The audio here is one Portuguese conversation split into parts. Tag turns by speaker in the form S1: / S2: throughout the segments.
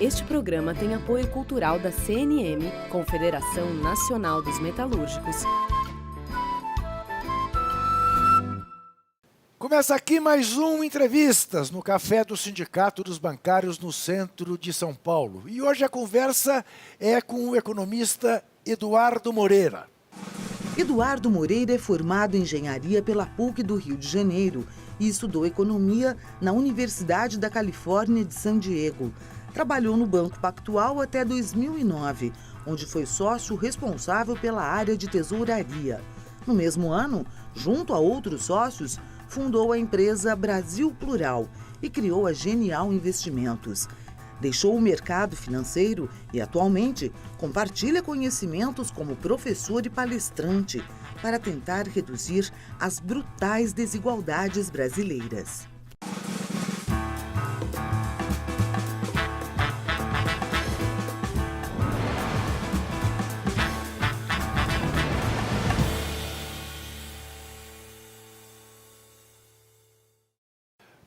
S1: Este programa tem apoio cultural da CNM, Confederação Nacional dos Metalúrgicos.
S2: Começa aqui mais um Entrevistas no Café do Sindicato dos Bancários no centro de São Paulo. E hoje a conversa é com o economista Eduardo Moreira.
S3: Eduardo Moreira é formado em engenharia pela PUC do Rio de Janeiro e estudou economia na Universidade da Califórnia de San Diego. Trabalhou no Banco Pactual até 2009, onde foi sócio responsável pela área de tesouraria. No mesmo ano, junto a outros sócios, fundou a empresa Brasil Plural e criou a Genial Investimentos. Deixou o mercado financeiro e, atualmente, compartilha conhecimentos como professor e palestrante para tentar reduzir as brutais desigualdades brasileiras.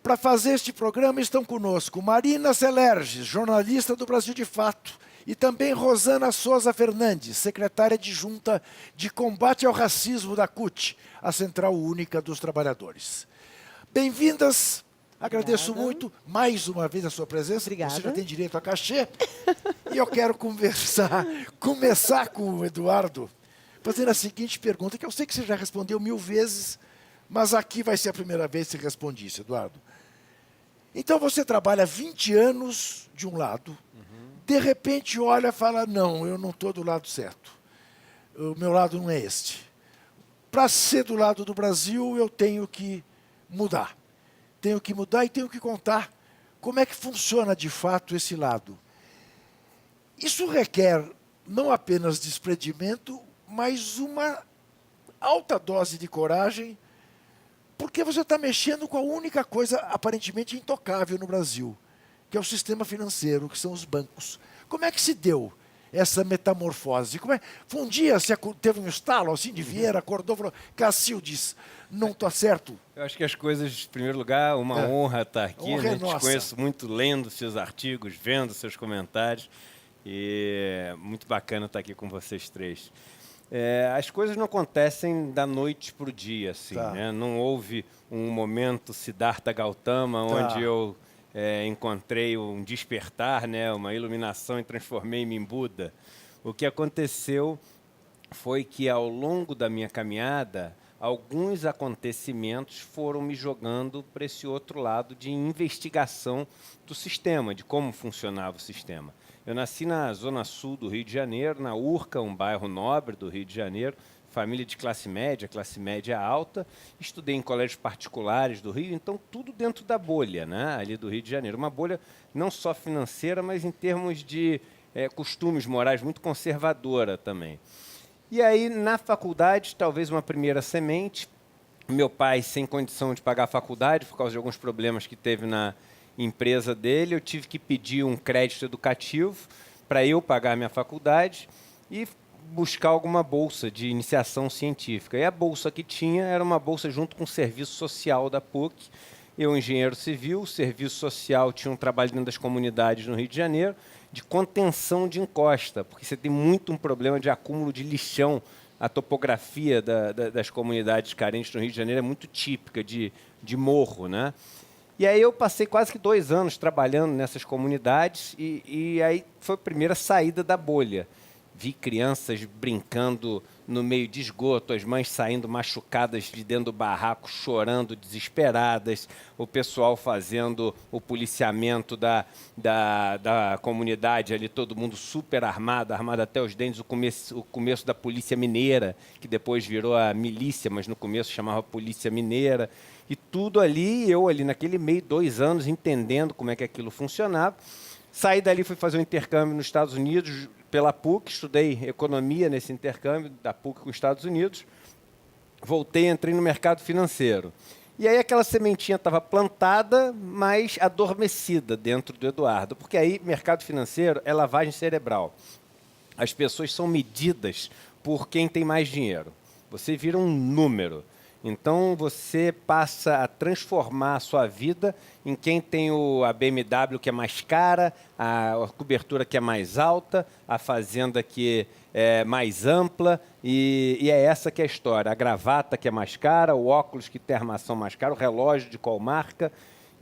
S2: Para fazer este programa estão conosco Marina Celerges, jornalista do Brasil de Fato, e também Rosana Souza Fernandes, secretária adjunta de Combate ao Racismo da CUT, a Central Única dos Trabalhadores. Bem-vindas, agradeço muito mais uma vez a sua presença.
S4: Obrigada.
S2: Você já tem direito a cachê. E eu quero começar com o Eduardo, fazendo a seguinte pergunta, que eu sei que você já respondeu 1000 vezes, mas aqui vai ser a primeira vez que você responde isso, Eduardo. Então você trabalha 20 anos de um lado, de repente olha e fala, não, eu não estou do lado certo. O meu lado não é este. Para ser do lado do Brasil, eu tenho que mudar. Tenho que mudar e tenho que contar como é que funciona de fato esse lado. Isso requer não apenas desprendimento, mas uma alta dose de coragem, porque você está mexendo com a única coisa aparentemente intocável no Brasil, que é o sistema financeiro, que são os bancos. Como é que se deu essa metamorfose? Foi um dia, você teve um estalo assim de Vieira, acordou e falou, Cacildes, não está certo?
S5: Eu acho que as coisas, em primeiro lugar, uma honra estar aqui.
S2: Honra é
S5: Te
S2: nossa.
S5: conheço muito lendo seus artigos, vendo seus comentários. E é muito bacana estar aqui com vocês três. As coisas não acontecem da noite para o dia, assim,
S2: Tá.
S5: né? Não houve um momento Siddhartha Gautama, onde eu encontrei um despertar, né? Uma iluminação e transformei-me em Buda. O que aconteceu foi que, ao longo da minha caminhada, alguns acontecimentos foram me jogando para esse outro lado de investigação do sistema, de como funcionava o sistema. Eu nasci na Zona Sul do Rio de Janeiro, na Urca, um bairro nobre do Rio de Janeiro, família de classe média alta, estudei em colégios particulares do Rio, então tudo dentro da bolha, né, ali do Rio de Janeiro. Uma bolha não só financeira, mas em termos de costumes morais, muito conservadora também. E aí, na faculdade, talvez uma primeira semente, meu pai sem condição de pagar a faculdade, por causa de alguns problemas que teve na empresa dele, eu tive que pedir um crédito educativo para eu pagar minha faculdade e buscar alguma bolsa de iniciação científica. E a bolsa que tinha era uma bolsa junto com o serviço social da PUC. Eu, engenheiro civil, o serviço social tinha um trabalho dentro das comunidades no Rio de Janeiro, de contenção de encosta, porque você tem muito um problema de acúmulo de lixão. A topografia das comunidades carentes no Rio de Janeiro é muito típica de morro, né? E aí eu passei quase que 2 anos trabalhando nessas comunidades e aí foi a primeira saída da bolha. Vi crianças brincando no meio de esgoto, as mães saindo machucadas de dentro do barraco, chorando, desesperadas, o pessoal fazendo o policiamento da comunidade ali, todo mundo super armado até os dentes, o começo da polícia mineira, que depois virou a milícia, mas no começo chamava polícia mineira. E tudo ali, eu ali naquele meio, 2 anos, entendendo como é que aquilo funcionava. Saí dali, fui fazer um intercâmbio nos Estados Unidos pela PUC, estudei economia nesse intercâmbio da PUC com os Estados Unidos. Voltei, entrei no mercado financeiro. E aí aquela sementinha estava plantada, mas adormecida dentro do Eduardo. Porque aí mercado financeiro é lavagem cerebral. As pessoas são medidas por quem tem mais dinheiro. Você vira um número. Então, você passa a transformar a sua vida em quem tem a BMW que é mais cara, a cobertura que é mais alta, a fazenda que é mais ampla, e é essa que é a história. A gravata que é mais cara, o óculos que tem armação mais cara, o relógio de qual marca.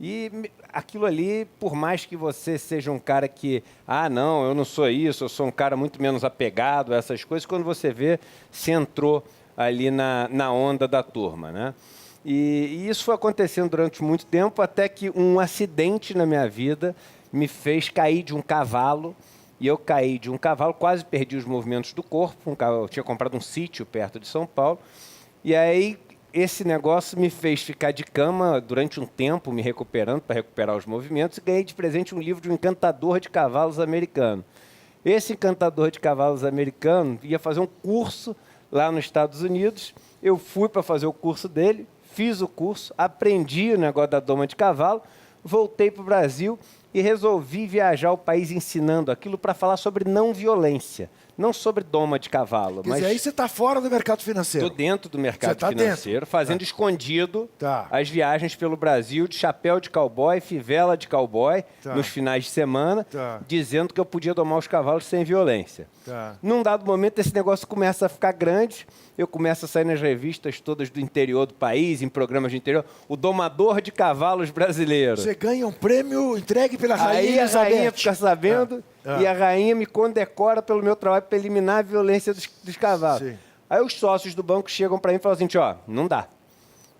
S5: E aquilo ali, por mais que você seja um cara que, não, eu não sou isso, eu sou um cara muito menos apegado a essas coisas, quando você vê, se entrou ali na onda da turma, né? E isso foi acontecendo durante muito tempo, até que um acidente na minha vida me fez cair de um cavalo, e eu caí de um cavalo, quase perdi os movimentos do corpo, eu tinha comprado um sítio perto de São Paulo, e aí esse negócio me fez ficar de cama durante um tempo, me recuperando, para recuperar os movimentos, e ganhei de presente um livro de um encantador de cavalos americano. Esse encantador de cavalos americano ia fazer um curso lá nos Estados Unidos. Eu fui para fazer o curso dele, fiz o curso, aprendi o negócio da doma de cavalo, voltei para o Brasil e resolvi viajar o país ensinando aquilo para falar sobre não violência, não sobre doma de cavalo.
S2: Quer dizer, aí você está fora do mercado financeiro.
S5: Estou dentro do mercado financeiro, fazendo escondido as viagens pelo Brasil de chapéu de cowboy, fivela de cowboy, nos finais de semana, dizendo que eu podia domar os cavalos sem violência. Num dado momento, esse negócio começa a ficar grande, eu começo a sair nas revistas todas do interior do país, em programas de interior, o domador de cavalos brasileiro.
S2: Você ganha um prêmio entregue pela Rainha Elizabeth.
S5: Aí a rainha fica sabendo e a rainha me condecora pelo meu trabalho para eliminar a violência dos cavalos. Sim. Aí os sócios do banco chegam para mim e falam assim, não dá.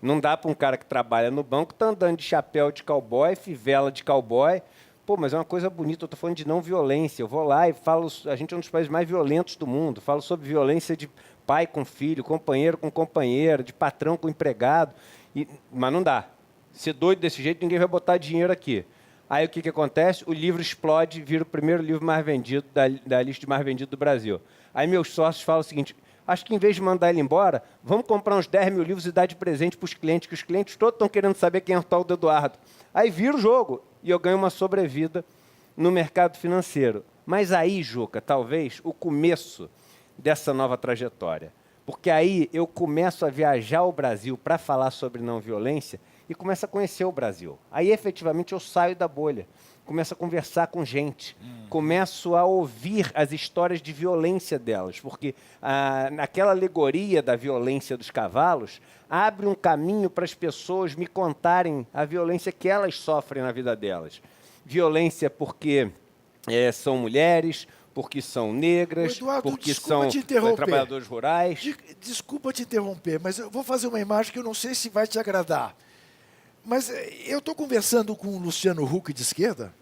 S5: Não dá para um cara que trabalha no banco tá andando de chapéu de cowboy, fivela de cowboy. Pô, mas é uma coisa bonita, eu estou falando de não violência. Eu vou lá e falo, a gente é um dos países mais violentos do mundo, falo sobre violência de pai com filho, companheiro com companheira, de patrão com empregado. Mas não dá. Ser doido desse jeito, ninguém vai botar dinheiro aqui. Aí o que acontece? O livro explode, vira o primeiro livro mais vendido da lista de mais vendido do Brasil. Aí meus sócios falam o seguinte, acho que em vez de mandar ele embora, vamos comprar uns 10 mil livros e dar de presente para os clientes, que os clientes todos estão querendo saber quem é o tal do Eduardo. Aí vira o jogo e eu ganho uma sobrevida no mercado financeiro. Mas aí, Juca, talvez o começo dessa nova trajetória. Porque aí eu começo a viajar ao Brasil para falar sobre não violência e começo a conhecer o Brasil. Aí, efetivamente, eu saio da bolha, começo a conversar com gente, começo a ouvir as histórias de violência delas, porque naquela alegoria da violência dos cavalos, abre um caminho para as pessoas me contarem a violência que elas sofrem na vida delas. Violência porque são mulheres, porque são negras,
S2: Eduardo,
S5: porque são trabalhadores rurais.
S2: Desculpa te interromper, mas eu vou fazer uma imagem que eu não sei se vai te agradar. Mas eu estou conversando com o Luciano Huck de esquerda?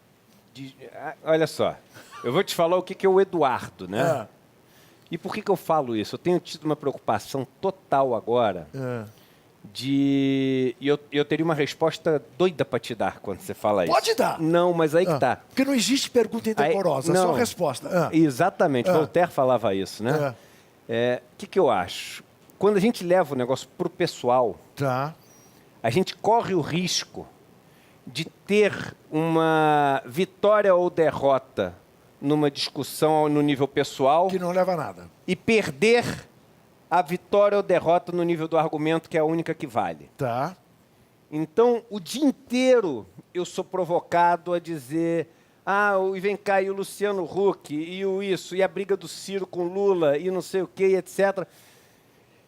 S5: Olha só, eu vou te falar o que é o Eduardo, né? E por que eu falo isso? Eu tenho tido uma preocupação total agora E eu teria uma resposta doida para te dar quando você fala isso.
S2: Pode dar.
S5: Não, mas aí que tá.
S2: Porque não existe pergunta indecorosa, só resposta.
S5: Exatamente, Voltaire falava isso, né? O que eu acho? Quando a gente leva o negócio para o pessoal, a gente corre o risco de ter uma vitória ou derrota numa discussão no nível pessoal.
S2: Que não leva a nada.
S5: E perder a vitória ou derrota no nível do argumento, que é a única que vale. Então, o dia inteiro eu sou provocado a dizer e vem cá, e o Luciano Huck, e o isso, e a briga do Ciro com Lula, e não sei o quê, etc.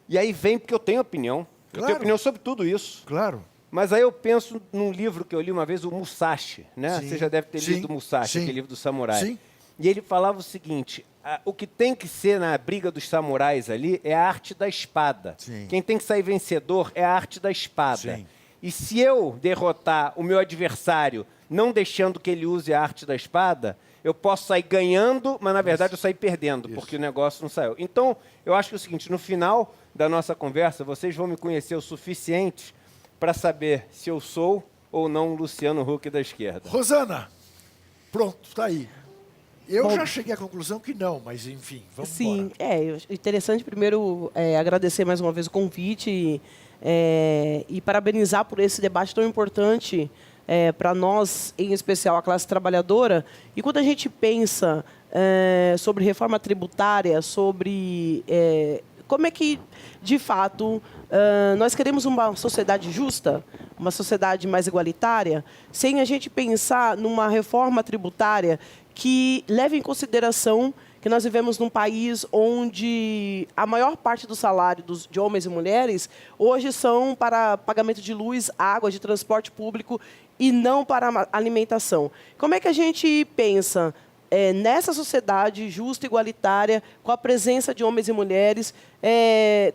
S5: E aí vem porque eu tenho opinião. Eu tenho opinião sobre tudo isso.
S2: Claro.
S5: Mas aí eu penso num livro que eu li uma vez, o Musashi, né?
S2: Sim.
S5: Você já deve ter lido o Musashi, aquele livro do samurai.
S2: Sim.
S5: E ele falava o seguinte, o que tem que ser na briga dos samurais ali é a arte da espada.
S2: Sim.
S5: Quem tem que sair vencedor é a arte da espada.
S2: Sim.
S5: E se eu derrotar o meu adversário não deixando que ele use a arte da espada, eu posso sair ganhando, mas na verdade eu sair perdendo, porque o negócio não saiu. Então, eu acho que é o seguinte, no final da nossa conversa, vocês vão me conhecer o suficiente para saber se eu sou ou não o Luciano Huck da esquerda.
S2: Rosana, pronto, está aí. Eu já cheguei à conclusão que não, mas enfim, vamos embora.
S4: Sim, interessante primeiro agradecer mais uma vez o convite e parabenizar por esse debate tão importante para nós, em especial a classe trabalhadora. E quando a gente pensa sobre reforma tributária, sobre como é que, de fato, nós queremos uma sociedade justa, uma sociedade mais igualitária, sem a gente pensar numa reforma tributária que leve em consideração que nós vivemos num país onde a maior parte do salário de homens e mulheres hoje são para pagamento de luz, água, de transporte público e não para alimentação. Como é que a gente pensa nessa sociedade justa e igualitária, com a presença de homens e mulheres,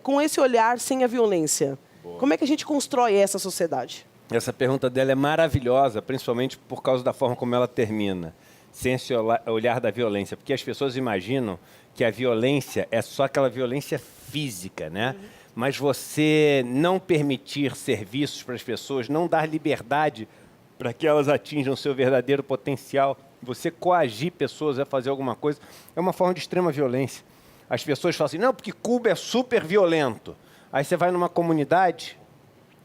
S4: com esse olhar sem a violência? Boa. Como é que a gente constrói essa sociedade?
S5: Essa pergunta dela é maravilhosa, principalmente por causa da forma como ela termina. Sem esse olhar da violência, porque as pessoas imaginam que a violência é só aquela violência física, né? Mas você não permitir serviços para as pessoas, não dar liberdade para que elas atinjam o seu verdadeiro potencial, você coagir pessoas a fazer alguma coisa, é uma forma de extrema violência. As pessoas falam assim, não, porque Cuba é super violento. Aí você vai numa comunidade,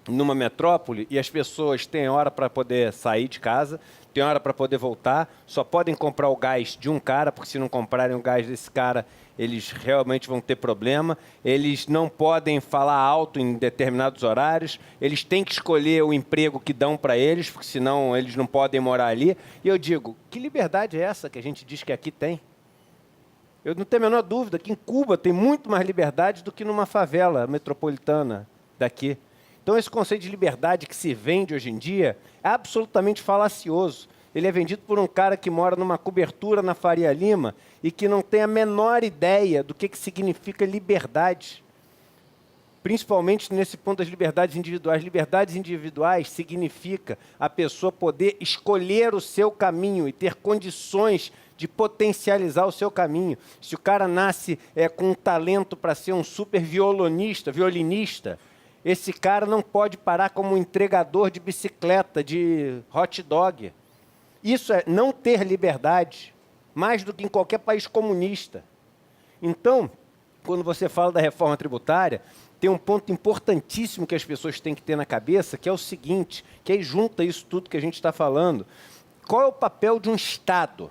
S5: numa metrópole, e as pessoas têm hora para poder sair de casa, tem hora para poder voltar, só podem comprar o gás de um cara, porque se não comprarem o gás desse cara, eles realmente vão ter problema. Eles não podem falar alto em determinados horários, eles têm que escolher o emprego que dão para eles, porque senão eles não podem morar ali. E eu digo, que liberdade é essa que a gente diz que aqui tem? Eu não tenho a menor dúvida que em Cuba tem muito mais liberdade do que numa favela metropolitana daqui. Então, esse conceito de liberdade que se vende hoje em dia é absolutamente falacioso. Ele é vendido por um cara que mora numa cobertura na Faria Lima e que não tem a menor ideia do que significa liberdade. Principalmente nesse ponto das liberdades individuais. Liberdades individuais significa a pessoa poder escolher o seu caminho e ter condições de potencializar o seu caminho. Se o cara nasce com um talento para ser um super violinista, esse cara não pode parar como um entregador de bicicleta, de hot dog. Isso é não ter liberdade, mais do que em qualquer país comunista. Então, quando você fala da reforma tributária, tem um ponto importantíssimo que as pessoas têm que ter na cabeça, que é o seguinte, que aí junta isso tudo que a gente está falando. Qual é o papel de um Estado?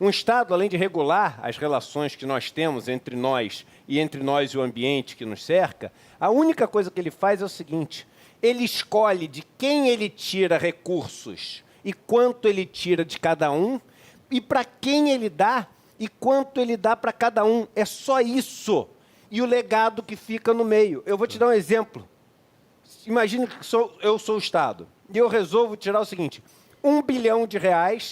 S5: Um Estado, além de regular as relações que nós temos entre nós e o ambiente que nos cerca, a única coisa que ele faz é o seguinte, ele escolhe de quem ele tira recursos e quanto ele tira de cada um, e para quem ele dá e quanto ele dá para cada um. É só isso. E o legado que fica no meio. Eu vou te dar um exemplo. Imagina que eu sou o Estado e eu resolvo tirar o seguinte, R$1 bilhão,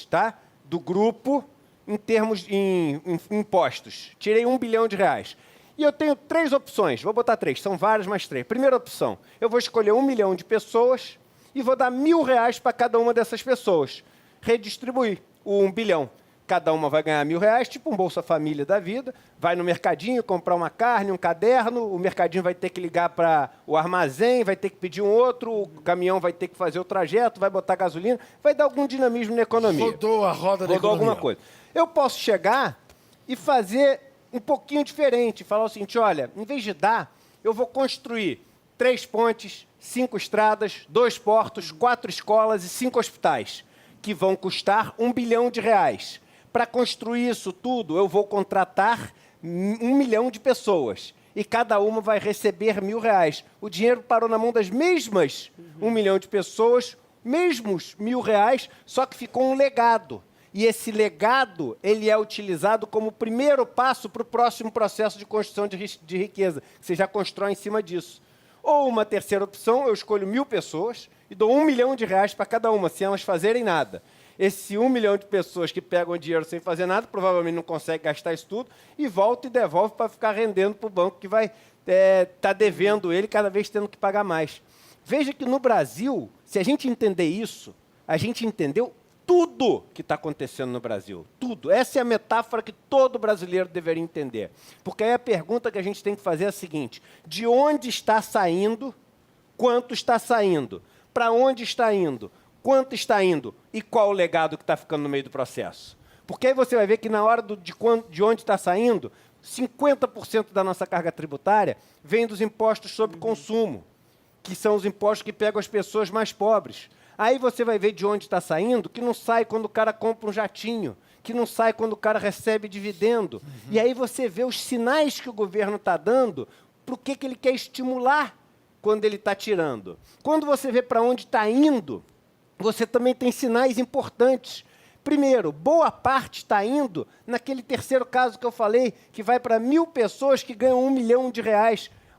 S5: tá, do grupo em termos de impostos. Tirei R$1 bilhão. E eu tenho 3 opções, vou botar 3, são várias, mas 3. Primeira opção, eu vou escolher 1 milhão de pessoas e vou dar R$1.000 para cada uma dessas pessoas. Redistribuir o 1 bilhão. Cada uma vai ganhar R$1.000, tipo um Bolsa Família da vida, vai no mercadinho comprar uma carne, um caderno, o mercadinho vai ter que ligar para o armazém, vai ter que pedir um outro, o caminhão vai ter que fazer o trajeto, vai botar gasolina, vai dar algum dinamismo na economia.
S2: Rodou a roda da economia.
S5: Rodou alguma coisa. Eu posso chegar e fazer um pouquinho diferente, falar o seguinte, olha, em vez de dar, eu vou construir 3 pontes, 5 estradas, 2 portos, 4 escolas e 5 hospitais, que vão custar R$1 bilhão. Para construir isso tudo, eu vou contratar 1 milhão de pessoas e cada uma vai receber R$1.000. O dinheiro parou na mão das mesmas 1 milhão de pessoas, mesmos R$1.000, só que ficou um legado. E esse legado, ele é utilizado como primeiro passo para o próximo processo de construção de riqueza. Você já constrói em cima disso. Ou uma terceira opção, eu escolho 1.000 pessoas e dou R$1 milhão para cada uma, sem elas fazerem nada. Esse 1 milhão de pessoas que pegam dinheiro sem fazer nada, provavelmente não consegue gastar isso tudo, e volta e devolve para ficar rendendo para o banco que vai estar devendo ele, cada vez tendo que pagar mais. Veja que no Brasil, se a gente entender isso, a gente entendeu tudo que está acontecendo no Brasil. Tudo. Essa é a metáfora que todo brasileiro deveria entender. Porque aí a pergunta que a gente tem que fazer é a seguinte, de onde está saindo, quanto está saindo, para onde está indo, quanto está indo e qual o legado que está ficando no meio do processo. Porque aí você vai ver que na hora de onde está saindo, 50% da nossa carga tributária vem dos impostos sobre consumo, que são os impostos que pegam as pessoas mais pobres. Aí você vai ver de onde está saindo, que não sai quando o cara compra um jatinho, que não sai quando o cara recebe dividendo. E aí você vê os sinais que o governo está dando para o que ele quer estimular quando ele está tirando. Quando você vê para onde está indo, você também tem sinais importantes. Primeiro, boa parte está indo naquele terceiro caso que eu falei, que vai para 1.000 pessoas que ganham R$1 milhão.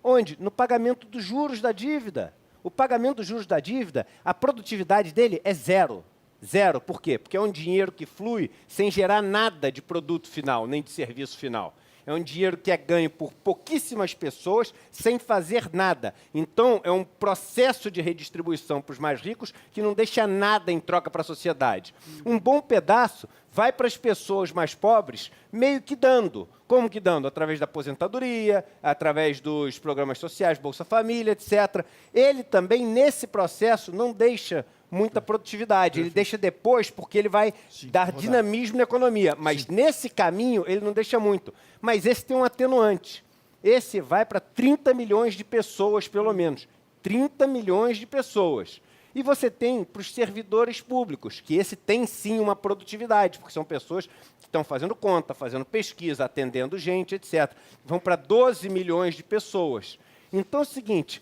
S5: Onde? No pagamento dos juros da dívida. O pagamento dos juros da dívida, a produtividade dele é zero. Zero. Por quê? Porque é um dinheiro que flui sem gerar nada de produto final, nem de serviço final. É um dinheiro que é ganho por pouquíssimas pessoas sem fazer nada. Então, é um processo de redistribuição para os mais ricos que não deixa nada em troca para a sociedade. Um bom pedaço vai para as pessoas mais pobres meio que dando. Como que dando? Através da aposentadoria, através dos programas sociais, Bolsa Família, etc. Ele também, nesse processo, não deixa muita produtividade. Ele deixa depois porque ele vai dar dinamismo na economia. Mas nesse caminho, ele não deixa muito. Mas esse tem um atenuante. Esse vai para 30 milhões de pessoas, pelo menos. 30 milhões de pessoas. E você tem para os servidores públicos, que esse tem sim uma produtividade, porque são pessoas que estão fazendo conta, fazendo pesquisa, atendendo gente, etc. Vão para 12 milhões de pessoas. Então é o seguinte,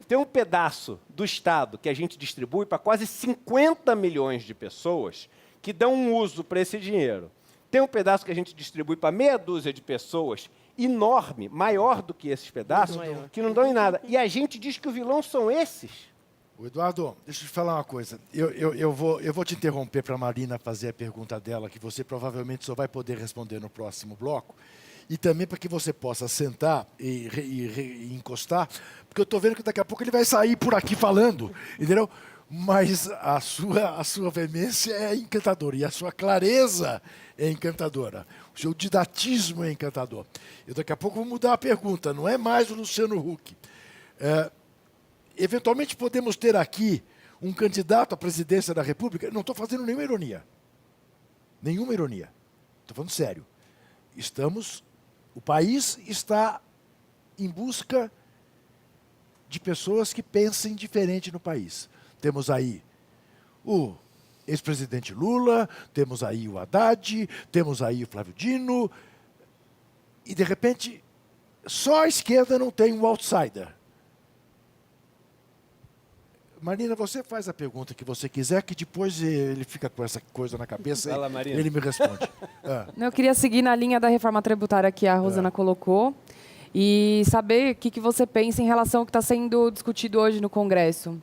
S5: tem um pedaço do Estado que a gente distribui para quase 50 milhões de pessoas que dão um uso para esse dinheiro. Tem um pedaço que a gente distribui para meia dúzia de pessoas, enorme, maior do que esses pedaços, que não dão em nada. E a gente diz que o vilão são esses.
S2: Eduardo, deixa eu te falar uma coisa. Eu vou te interromper para a Marina fazer a pergunta dela, que você provavelmente só vai poder responder no próximo bloco. E também para que você possa sentar e encostar, porque eu estou vendo que daqui a pouco ele vai sair por aqui falando, entendeu? Mas a sua veemência é encantadora e a sua clareza é encantadora. O seu didatismo é encantador. Eu daqui a pouco vou mudar a pergunta, não é mais o Luciano Huck. Eventualmente podemos ter aqui um candidato à presidência da República. Não estou fazendo nenhuma ironia. Nenhuma ironia. Estou falando sério. O país está em busca de pessoas que pensem diferente no país. Temos aí o ex-presidente Lula, temos aí o Haddad, temos aí o Flávio Dino, e, de repente, só a esquerda não tem um outsider. Marina, você faz a pergunta que você quiser, que depois ele fica com essa coisa na cabeça e ele me responde.
S6: Eu queria seguir na linha da reforma tributária que a Rosana colocou e saber o que você pensa em relação ao que está sendo discutido hoje no Congresso.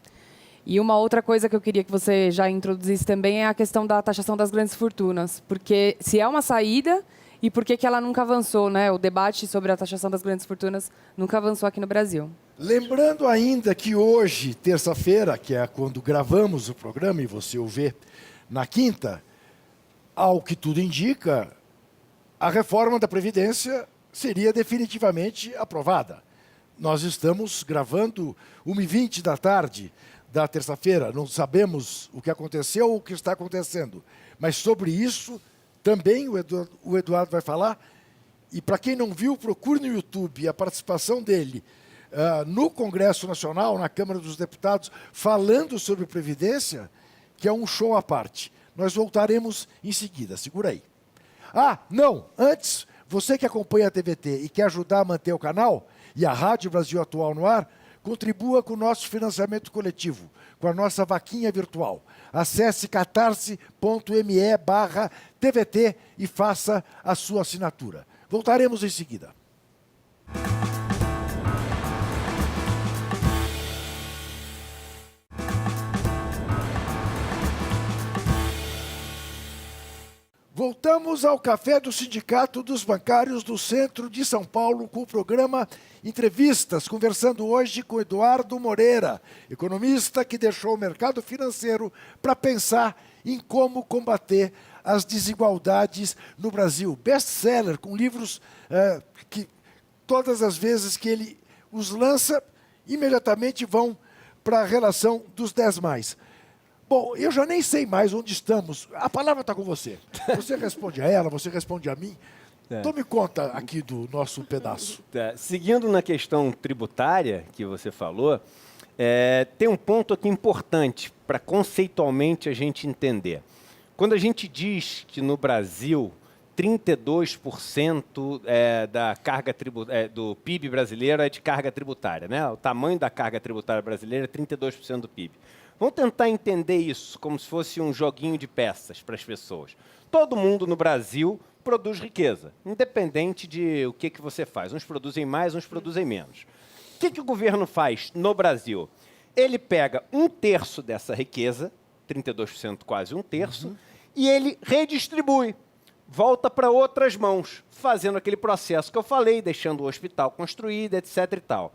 S6: E uma outra coisa que eu queria que você já introduzisse também é a questão da taxação das grandes fortunas. Porque se é uma saída, e por que ela nunca avançou, né? O debate sobre a taxação das grandes fortunas nunca avançou aqui no Brasil.
S2: Lembrando ainda que hoje, terça-feira, que é quando gravamos o programa, e você o vê na quinta, ao que tudo indica, a reforma da Previdência seria definitivamente aprovada. Nós estamos gravando 1h20 da tarde da terça-feira, não sabemos o que aconteceu ou o que está acontecendo, mas sobre isso também o Eduardo vai falar, e para quem não viu, procure no YouTube a participação dele no Congresso Nacional, na Câmara dos Deputados, falando sobre Previdência, que é um show à parte. Nós voltaremos em seguida, segura aí. Não, antes, você que acompanha a TVT e quer ajudar a manter o canal e a Rádio Brasil Atual no ar, contribua com o nosso financiamento coletivo, com a nossa vaquinha virtual. Acesse catarse.me/TVT e faça a sua assinatura. Voltaremos em seguida. Voltamos ao Café do Sindicato dos Bancários do Centro de São Paulo com o programa Entrevistas, conversando hoje com Eduardo Moreira, economista que deixou o mercado financeiro para pensar em como combater as desigualdades no Brasil. Best-seller, com livros que todas as vezes que ele os lança, imediatamente vão para a relação dos 10+. Bom, eu já nem sei mais onde estamos. A palavra está com você. Você responde a ela, você responde a mim. Tome conta aqui do nosso pedaço.
S5: Seguindo na questão tributária que você falou, tem um ponto aqui importante para conceitualmente a gente entender. Quando a gente diz que no Brasil 32% da carga do PIB brasileiro é de carga tributária, né? O tamanho da carga tributária brasileira é 32% do PIB. Vamos tentar entender isso como se fosse um joguinho de peças para as pessoas. Todo mundo no Brasil produz riqueza, independente de o que você faz. Uns produzem mais, uns produzem menos. O que o governo faz no Brasil? Ele pega 1/3 dessa riqueza, 32%, quase 1/3, e ele redistribui, volta para outras mãos, fazendo aquele processo que eu falei, deixando o hospital construído, etc. e tal.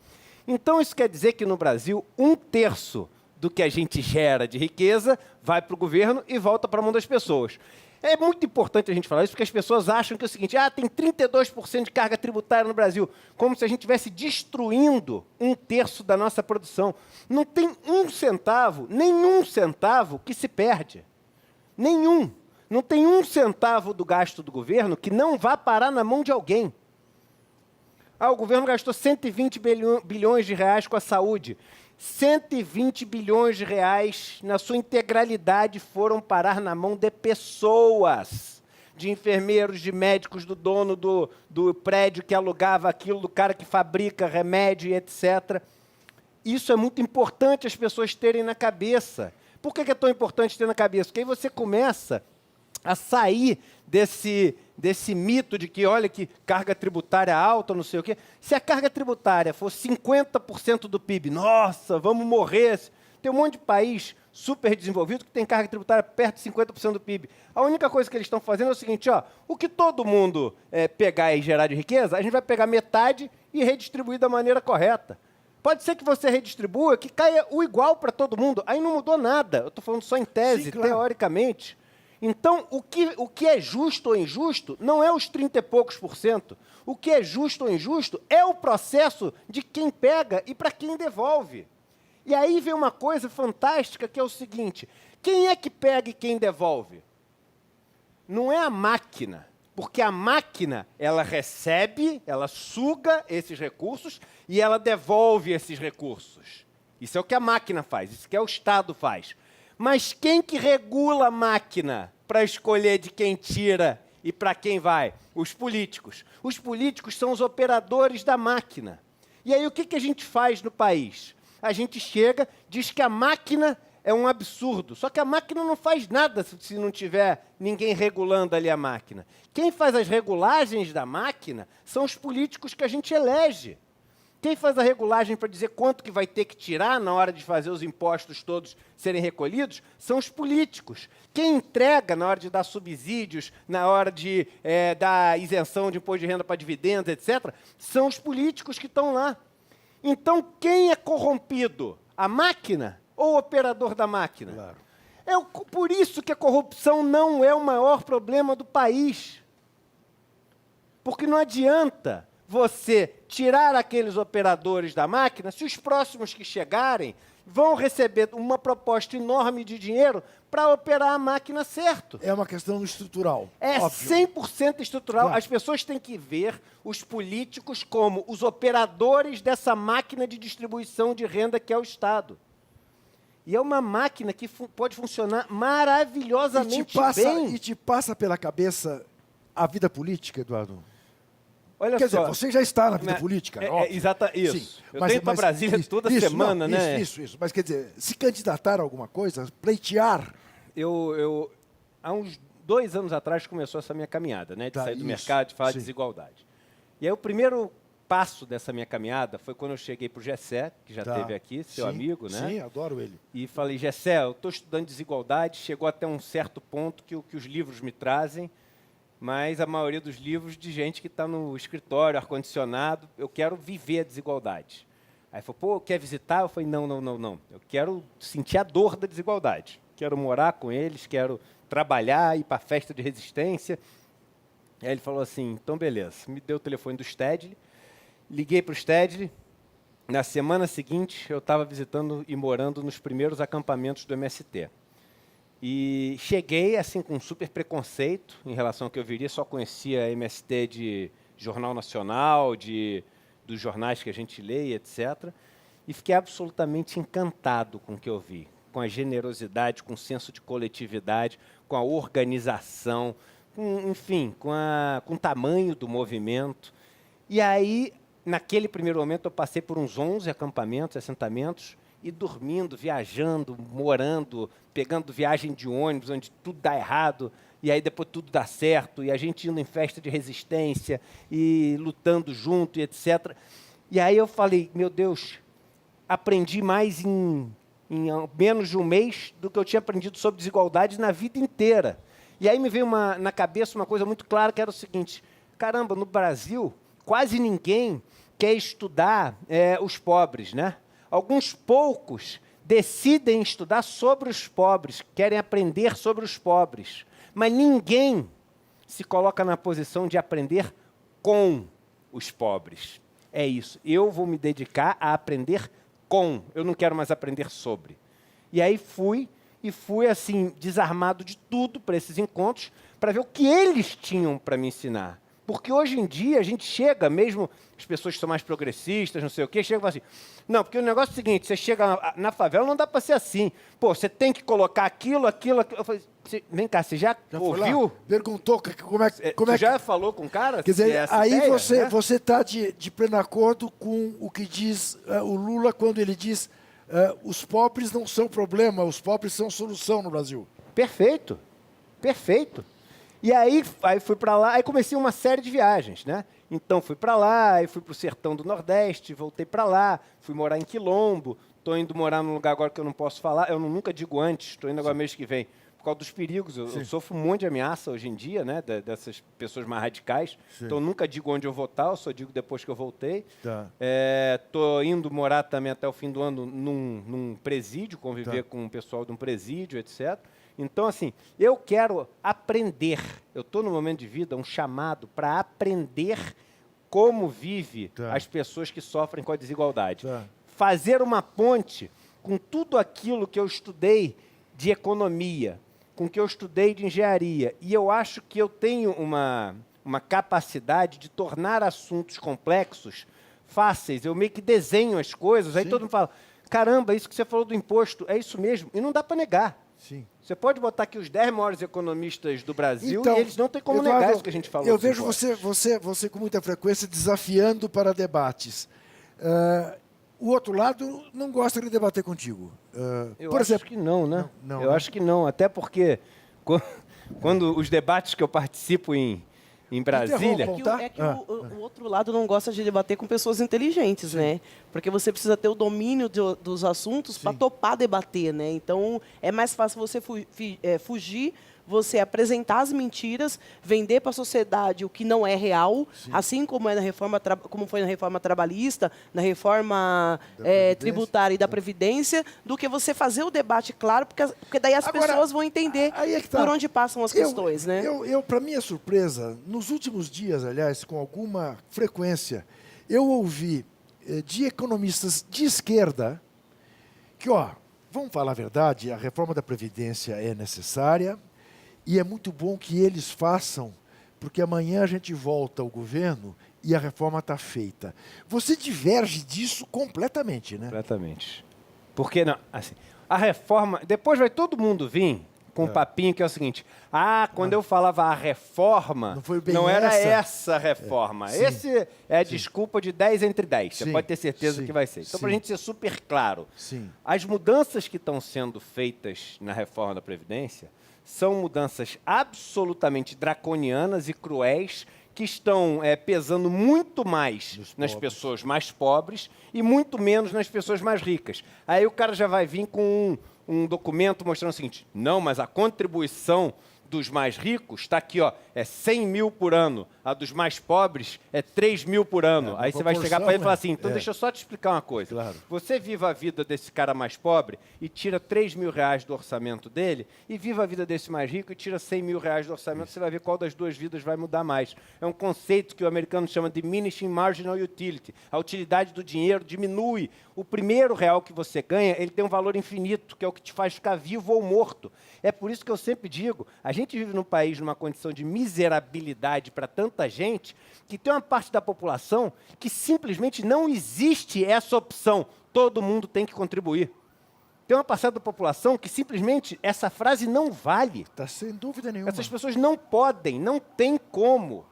S5: Então, isso quer dizer que no Brasil, 1/3 do que a gente gera de riqueza vai para o governo e volta para a mão das pessoas. É muito importante a gente falar isso, porque as pessoas acham que é o seguinte, tem 32% de carga tributária no Brasil, como se a gente estivesse destruindo 1/3 da nossa produção. Não tem nenhum centavo que se perde. Nenhum. Não tem 1 centavo do gasto do governo que não vá parar na mão de alguém. O governo gastou 120 bilhões de reais com a saúde. 120 bilhões de reais, na sua integralidade, foram parar na mão de pessoas, de enfermeiros, de médicos, do dono do prédio que alugava aquilo, do cara que fabrica remédio, etc. Isso é muito importante as pessoas terem na cabeça. Por que é tão importante ter na cabeça? Porque aí você começa a sair desse mito de que, olha, que carga tributária alta, não sei o quê. Se a carga tributária for 50% do PIB, nossa, vamos morrer. Tem um monte de país super desenvolvido que tem carga tributária perto de 50% do PIB. A única coisa que eles estão fazendo é o seguinte, o que todo mundo pegar e gerar de riqueza, a gente vai pegar metade e redistribuir da maneira correta. Pode ser que você redistribua, que caia o igual para todo mundo. Aí não mudou nada. Eu estou falando só em tese, sim, claro, teoricamente. Então, o que é justo ou injusto não é os 30 e poucos %. O que é justo ou injusto é o processo de quem pega e para quem devolve. E aí vem uma coisa fantástica, que é o seguinte, quem é que pega e quem devolve? Não é a máquina, porque a máquina, ela recebe, ela suga esses recursos e ela devolve esses recursos. Isso é o que a máquina faz, isso que o Estado faz. Mas quem que regula a máquina para escolher de quem tira e para quem vai? Os políticos. Os políticos são os operadores da máquina. E aí o que a gente faz no país? A gente chega, diz que a máquina é um absurdo. Só que a máquina não faz nada se não tiver ninguém regulando ali a máquina. Quem faz as regulagens da máquina são os políticos que a gente elege. Quem faz a regulagem para dizer quanto que vai ter que tirar na hora de fazer os impostos todos serem recolhidos são os políticos. Quem entrega na hora de dar subsídios, na hora de dar isenção de imposto de renda para dividendos, etc., são os políticos que estão lá. Então, quem é corrompido? A máquina ou o operador da máquina? Claro. Por isso que a corrupção não é o maior problema do país. Porque não adianta você tirar aqueles operadores da máquina, se os próximos que chegarem vão receber uma proposta enorme de dinheiro para operar a máquina certo.
S2: É uma questão estrutural.
S5: É óbvio. 100% estrutural. Claro. As pessoas têm que ver os políticos como os operadores dessa máquina de distribuição de renda que é o Estado. E é uma máquina que pode funcionar maravilhosamente bem.
S2: E te passa pela cabeça a vida política, Eduardo?
S5: Olha
S2: Quer
S5: só,
S2: dizer, você já está na vida política, óbvio.
S5: Exata, isso. Sim, eu tenho para Brasília toda semana,
S2: não,
S5: né?
S2: Isso. Mas quer dizer, se candidatar a alguma coisa, pleitear.
S5: Há uns 2 anos atrás começou essa minha caminhada, né? De sair do mercado, de falar de desigualdade. E aí o primeiro passo dessa minha caminhada foi quando eu cheguei para o Gessé, que já esteve aqui, seu amigo, né?
S2: Sim, adoro ele.
S5: E falei, Gessé, eu estou estudando desigualdade, chegou até um certo ponto que os livros me trazem, mas a maioria dos livros de gente que está no escritório, ar-condicionado, eu quero viver a desigualdade. Aí falou, pô, quer visitar? Eu falei, não. Eu quero sentir a dor da desigualdade. Quero morar com eles, quero trabalhar, ir para a festa de resistência. Aí ele falou assim, então beleza. Me deu o telefone do Stedley, liguei para o Stedley. Na semana seguinte, eu estava visitando e morando nos primeiros acampamentos do MST. E cheguei assim com um super preconceito em relação ao que eu viria, só conhecia MST de Jornal Nacional, dos jornais que a gente lê, etc. E fiquei absolutamente encantado com o que eu vi, com a generosidade, com o senso de coletividade, com a organização, enfim, com o tamanho do movimento. E aí, naquele primeiro momento, eu passei por uns 11 acampamentos, assentamentos, e dormindo, viajando, morando, pegando viagem de ônibus, onde tudo dá errado, e aí depois tudo dá certo, e a gente indo em festa de resistência, e lutando junto, e etc. E aí eu falei, meu Deus, aprendi mais em menos de um mês do que eu tinha aprendido sobre desigualdade na vida inteira. E aí me veio na cabeça uma coisa muito clara, que era o seguinte, caramba, no Brasil, quase ninguém quer estudar os pobres, né? Alguns poucos decidem estudar sobre os pobres, querem aprender sobre os pobres, mas ninguém se coloca na posição de aprender com os pobres. É isso, eu vou me dedicar a aprender com, eu não quero mais aprender sobre. E aí fui assim, desarmado de tudo para esses encontros, para ver o que eles tinham para me ensinar. Porque hoje em dia a gente chega, mesmo as pessoas que são mais progressistas, não sei o quê, chegam e falam assim, não, porque o negócio é o seguinte, você chega na favela, não dá para ser assim. Pô, você tem que colocar aquilo. Eu falei, vem cá, você já ouviu?
S2: Perguntou como é
S5: Você já falou com o cara?
S2: Quer dizer, aí
S5: ideia,
S2: você está de pleno acordo com o que diz o Lula quando ele diz os pobres não são problema, os pobres são solução no Brasil.
S5: Perfeito, perfeito. E aí fui para lá, aí comecei uma série de viagens, né? Então fui para lá, aí fui para o sertão do Nordeste, voltei para lá, fui morar em Quilombo, estou indo morar num lugar agora que eu não posso falar, eu nunca digo antes, estou indo agora mês que vem, por causa dos perigos, eu sofro um monte de ameaça hoje em dia, né, dessas pessoas mais radicais, então eu nunca digo onde eu vou estar, eu só digo depois que eu voltei. Estou indo morar também até o fim do ano num presídio, conviver com o pessoal de um presídio, etc. Então, assim, eu quero aprender. Eu estou no momento de vida, um chamado para aprender como vive as pessoas que sofrem com a desigualdade. Fazer uma ponte com tudo aquilo que eu estudei de economia, com o que eu estudei de engenharia. E eu acho que eu tenho uma capacidade de tornar assuntos complexos fáceis. Eu meio que desenho as coisas, aí todo mundo fala, caramba, isso que você falou do imposto, é isso mesmo. E não dá para negar.
S2: Sim.
S5: Você pode botar aqui os 10 maiores economistas do Brasil
S2: então,
S5: e eles não têm como
S2: Eduardo,
S5: negar isso que a gente falou.
S2: Eu vejo você com muita frequência desafiando para debates. O outro lado não gosta de debater contigo.
S5: Eu
S2: por
S5: acho
S2: exemplo,
S5: que não, né?
S2: Não,
S5: eu acho que não, até porque quando os debates que eu participo em Brasília...
S4: O outro lado não gosta de debater com pessoas inteligentes, né? Porque você precisa ter o domínio dos assuntos para topar debater, né? Então, é mais fácil você fugir, você apresentar as mentiras, vender para a sociedade o que não é real, assim como como foi na reforma trabalhista, na reforma tributária e da Previdência, do que você fazer o debate claro, porque daí as pessoas vão entender por onde passam as questões, né?
S2: Para minha surpresa, nos últimos dias, aliás, com alguma frequência, eu ouvi de economistas de esquerda que, vamos falar a verdade, a reforma da Previdência é necessária, e é muito bom que eles façam, porque amanhã a gente volta ao governo e a reforma está feita. Você diverge disso completamente, né?
S5: Completamente. Porque, não, assim, a reforma... Depois vai todo mundo vir com um papinho que é o seguinte, quando eu falava a reforma, não era essa reforma. Esse é a desculpa de 10 entre 10. Você pode ter certeza que vai ser. Então, para a gente ser super claro, as mudanças que estão sendo feitas na reforma da Previdência são mudanças absolutamente draconianas e cruéis que estão pesando muito mais nas pessoas mais pobres e muito menos nas pessoas mais ricas. Aí o cara já vai vir com um documento mostrando o seguinte, não, mas a contribuição dos mais ricos está aqui, é 100 mil por ano. A dos mais pobres é 3 mil por ano. Aí você vai chegar para ele e falar assim, então deixa eu só te explicar uma coisa.
S2: Claro.
S5: Você viva a vida desse cara mais pobre e tira 3 mil reais do orçamento dele, e viva a vida desse mais rico e tira 100 mil reais do orçamento, você vai ver qual das duas vidas vai mudar mais. É um conceito que o americano chama de diminishing marginal utility. A utilidade do dinheiro diminui. O primeiro real que você ganha, ele tem um valor infinito, que é o que te faz ficar vivo ou morto. É por isso que eu sempre digo, a gente vive num país numa condição de miserabilidade para tanta gente, que tem uma parte da população que simplesmente não existe essa opção. Todo mundo tem que contribuir. Tem uma parcela da população que simplesmente essa frase não vale.
S2: Tá sem dúvida nenhuma.
S5: Essas pessoas não podem, não tem como.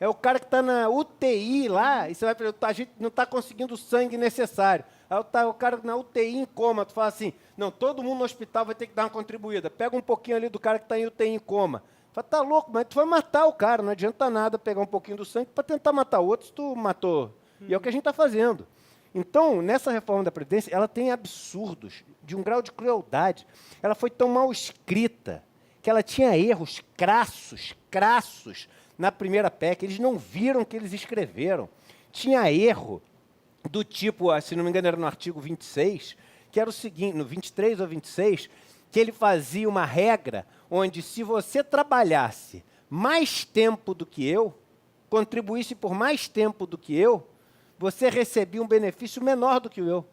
S5: É o cara que está na UTI lá, e você vai perguntar, a gente não está conseguindo o sangue necessário. Aí tá o cara na UTI em coma, tu fala assim, não, todo mundo no hospital vai ter que dar uma contribuída. Pega um pouquinho ali do cara que está em UTI em coma. Fala, tá louco, mas tu vai matar o cara, não adianta nada pegar um pouquinho do sangue para tentar matar outros, tu matou. E é o que a gente está fazendo. Então, nessa reforma da Previdência, ela tem absurdos, de um grau de crueldade. Ela foi tão mal escrita, que ela tinha erros crassos, na primeira PEC. Eles não viram o que eles escreveram. Tinha erro do tipo, se não me engano, era no artigo 26, que era o seguinte, no 23 ou 26, que ele fazia uma regra onde, se você trabalhasse mais tempo do que eu, contribuísse por mais tempo do que eu, você recebia um benefício menor do que o eu.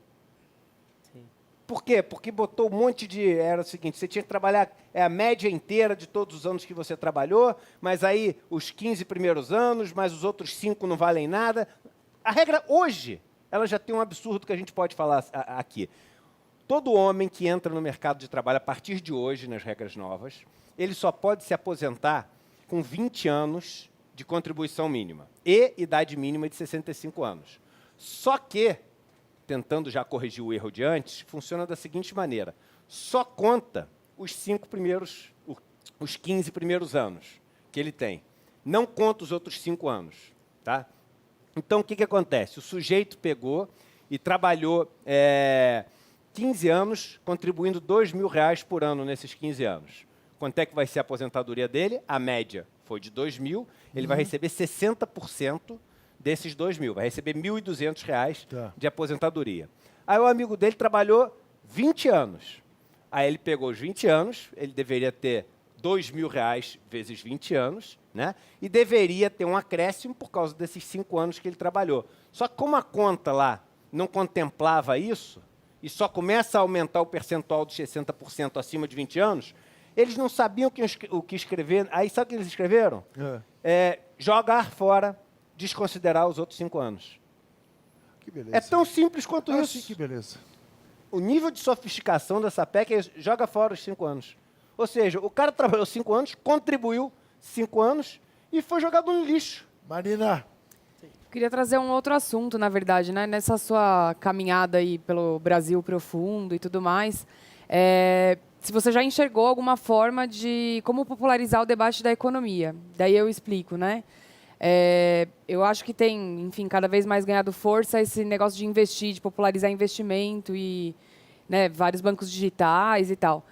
S5: Sim. Por quê? Porque botou um monte de... Era o seguinte, você tinha que trabalhar a média inteira de todos os anos que você trabalhou, mas aí os 15 primeiros anos, mas os outros 5 não valem nada. A regra hoje, ela já tem um absurdo que a gente pode falar aqui. Todo homem que entra no mercado de trabalho a partir de hoje, nas regras novas, ele só pode se aposentar com 20 anos de contribuição mínima e idade mínima de 65 anos. Só que, tentando já corrigir o erro de antes, funciona da seguinte maneira. Só conta os 15 primeiros anos que ele tem. Não conta os outros 5 anos. Tá? Então, o que acontece? O sujeito pegou e trabalhou 15 anos, contribuindo R$2.000 por ano nesses 15 anos. Quanto é que vai ser a aposentadoria dele? A média foi de R$2.000, ele vai receber 60% desses R$2.000, vai receber R$1.200 de aposentadoria. Aí o amigo dele trabalhou 20 anos. Aí ele pegou os 20 anos, ele deveria ter R$2.000 vezes 20 anos, né? E deveria ter um acréscimo por causa desses 5 anos que ele trabalhou. Só que como a conta lá não contemplava isso, e só começa a aumentar o percentual dos 60% acima de 20 anos, eles não sabiam o que escrever. Aí sabe o que eles escreveram? Jogar fora, desconsiderar os outros 5 anos.
S2: Que beleza.
S5: É tão simples quanto isso.
S2: Sim, que beleza.
S5: O nível de sofisticação dessa PEC é joga fora os 5 anos. Ou seja, o cara trabalhou 5 anos, contribuiu 5 anos e foi jogado no lixo.
S2: Marina.
S6: Eu queria trazer um outro assunto, na verdade, né? Nessa sua caminhada aí pelo Brasil profundo e tudo mais, se você já enxergou alguma forma de como popularizar o debate da economia. Daí eu explico, né? Eu acho que tem, enfim, cada vez mais ganhado força esse negócio de investir, de popularizar investimento e, né, vários bancos digitais e tal.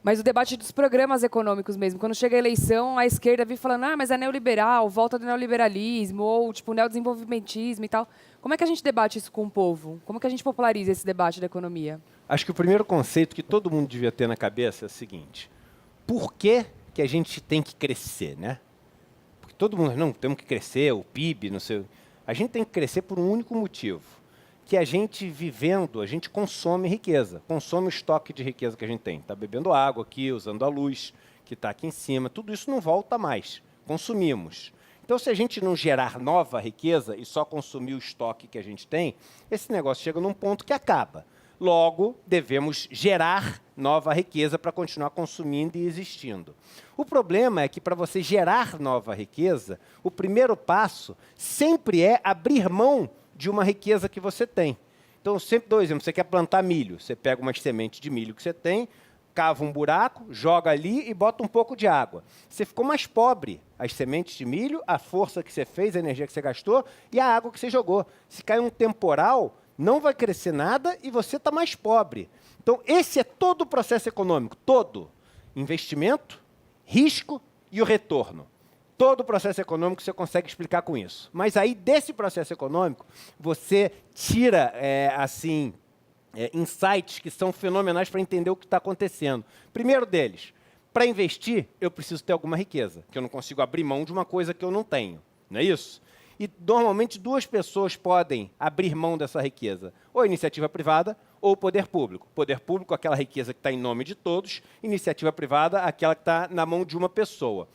S6: Mas o debate dos programas econômicos mesmo, quando chega a eleição, a esquerda vem falando, mas é neoliberal, volta do neoliberalismo, ou tipo neodesenvolvimentismo e tal. Como é que a gente debate isso com o povo? Como é que a gente populariza esse debate da economia?
S5: Acho que o primeiro conceito que todo mundo devia ter na cabeça é o seguinte: por que a gente tem que crescer, né? Porque todo mundo, não, temos que crescer, o PIB, não sei. A gente tem que crescer por um único motivo, que a gente vivendo, a gente consome riqueza, consome o estoque de riqueza que a gente tem. Está bebendo água aqui, usando a luz que está aqui em cima, tudo isso não volta mais, consumimos. Então, se a gente não gerar nova riqueza e só consumir o estoque que a gente tem, esse negócio chega num ponto que acaba. Logo, devemos gerar nova riqueza para continuar consumindo e existindo. O problema é que, para você gerar nova riqueza, o primeiro passo sempre é abrir mão de uma riqueza que você tem. Então, eu sempre dou exemplo. Você quer plantar milho, você pega umas sementes de milho que você tem, cava um buraco, joga ali e bota um pouco de água. Você ficou mais pobre. As sementes de milho, a força que você fez, a energia que você gastou e a água que você jogou. Se cair um temporal, não vai crescer nada e você está mais pobre. Então, esse é todo o processo econômico, todo. Investimento, risco e o retorno. Todo o processo econômico você consegue explicar com isso. Mas aí, desse processo econômico, você tira, insights que são fenomenais para entender o que está acontecendo. Primeiro deles, para investir, eu preciso ter alguma riqueza, que eu não consigo abrir mão de uma coisa que eu não tenho. Não é isso? E, normalmente, 2 pessoas podem abrir mão dessa riqueza. Ou a iniciativa privada ou o poder público. Poder público, aquela riqueza que está em nome de todos. Iniciativa privada, aquela que está na mão de uma pessoa.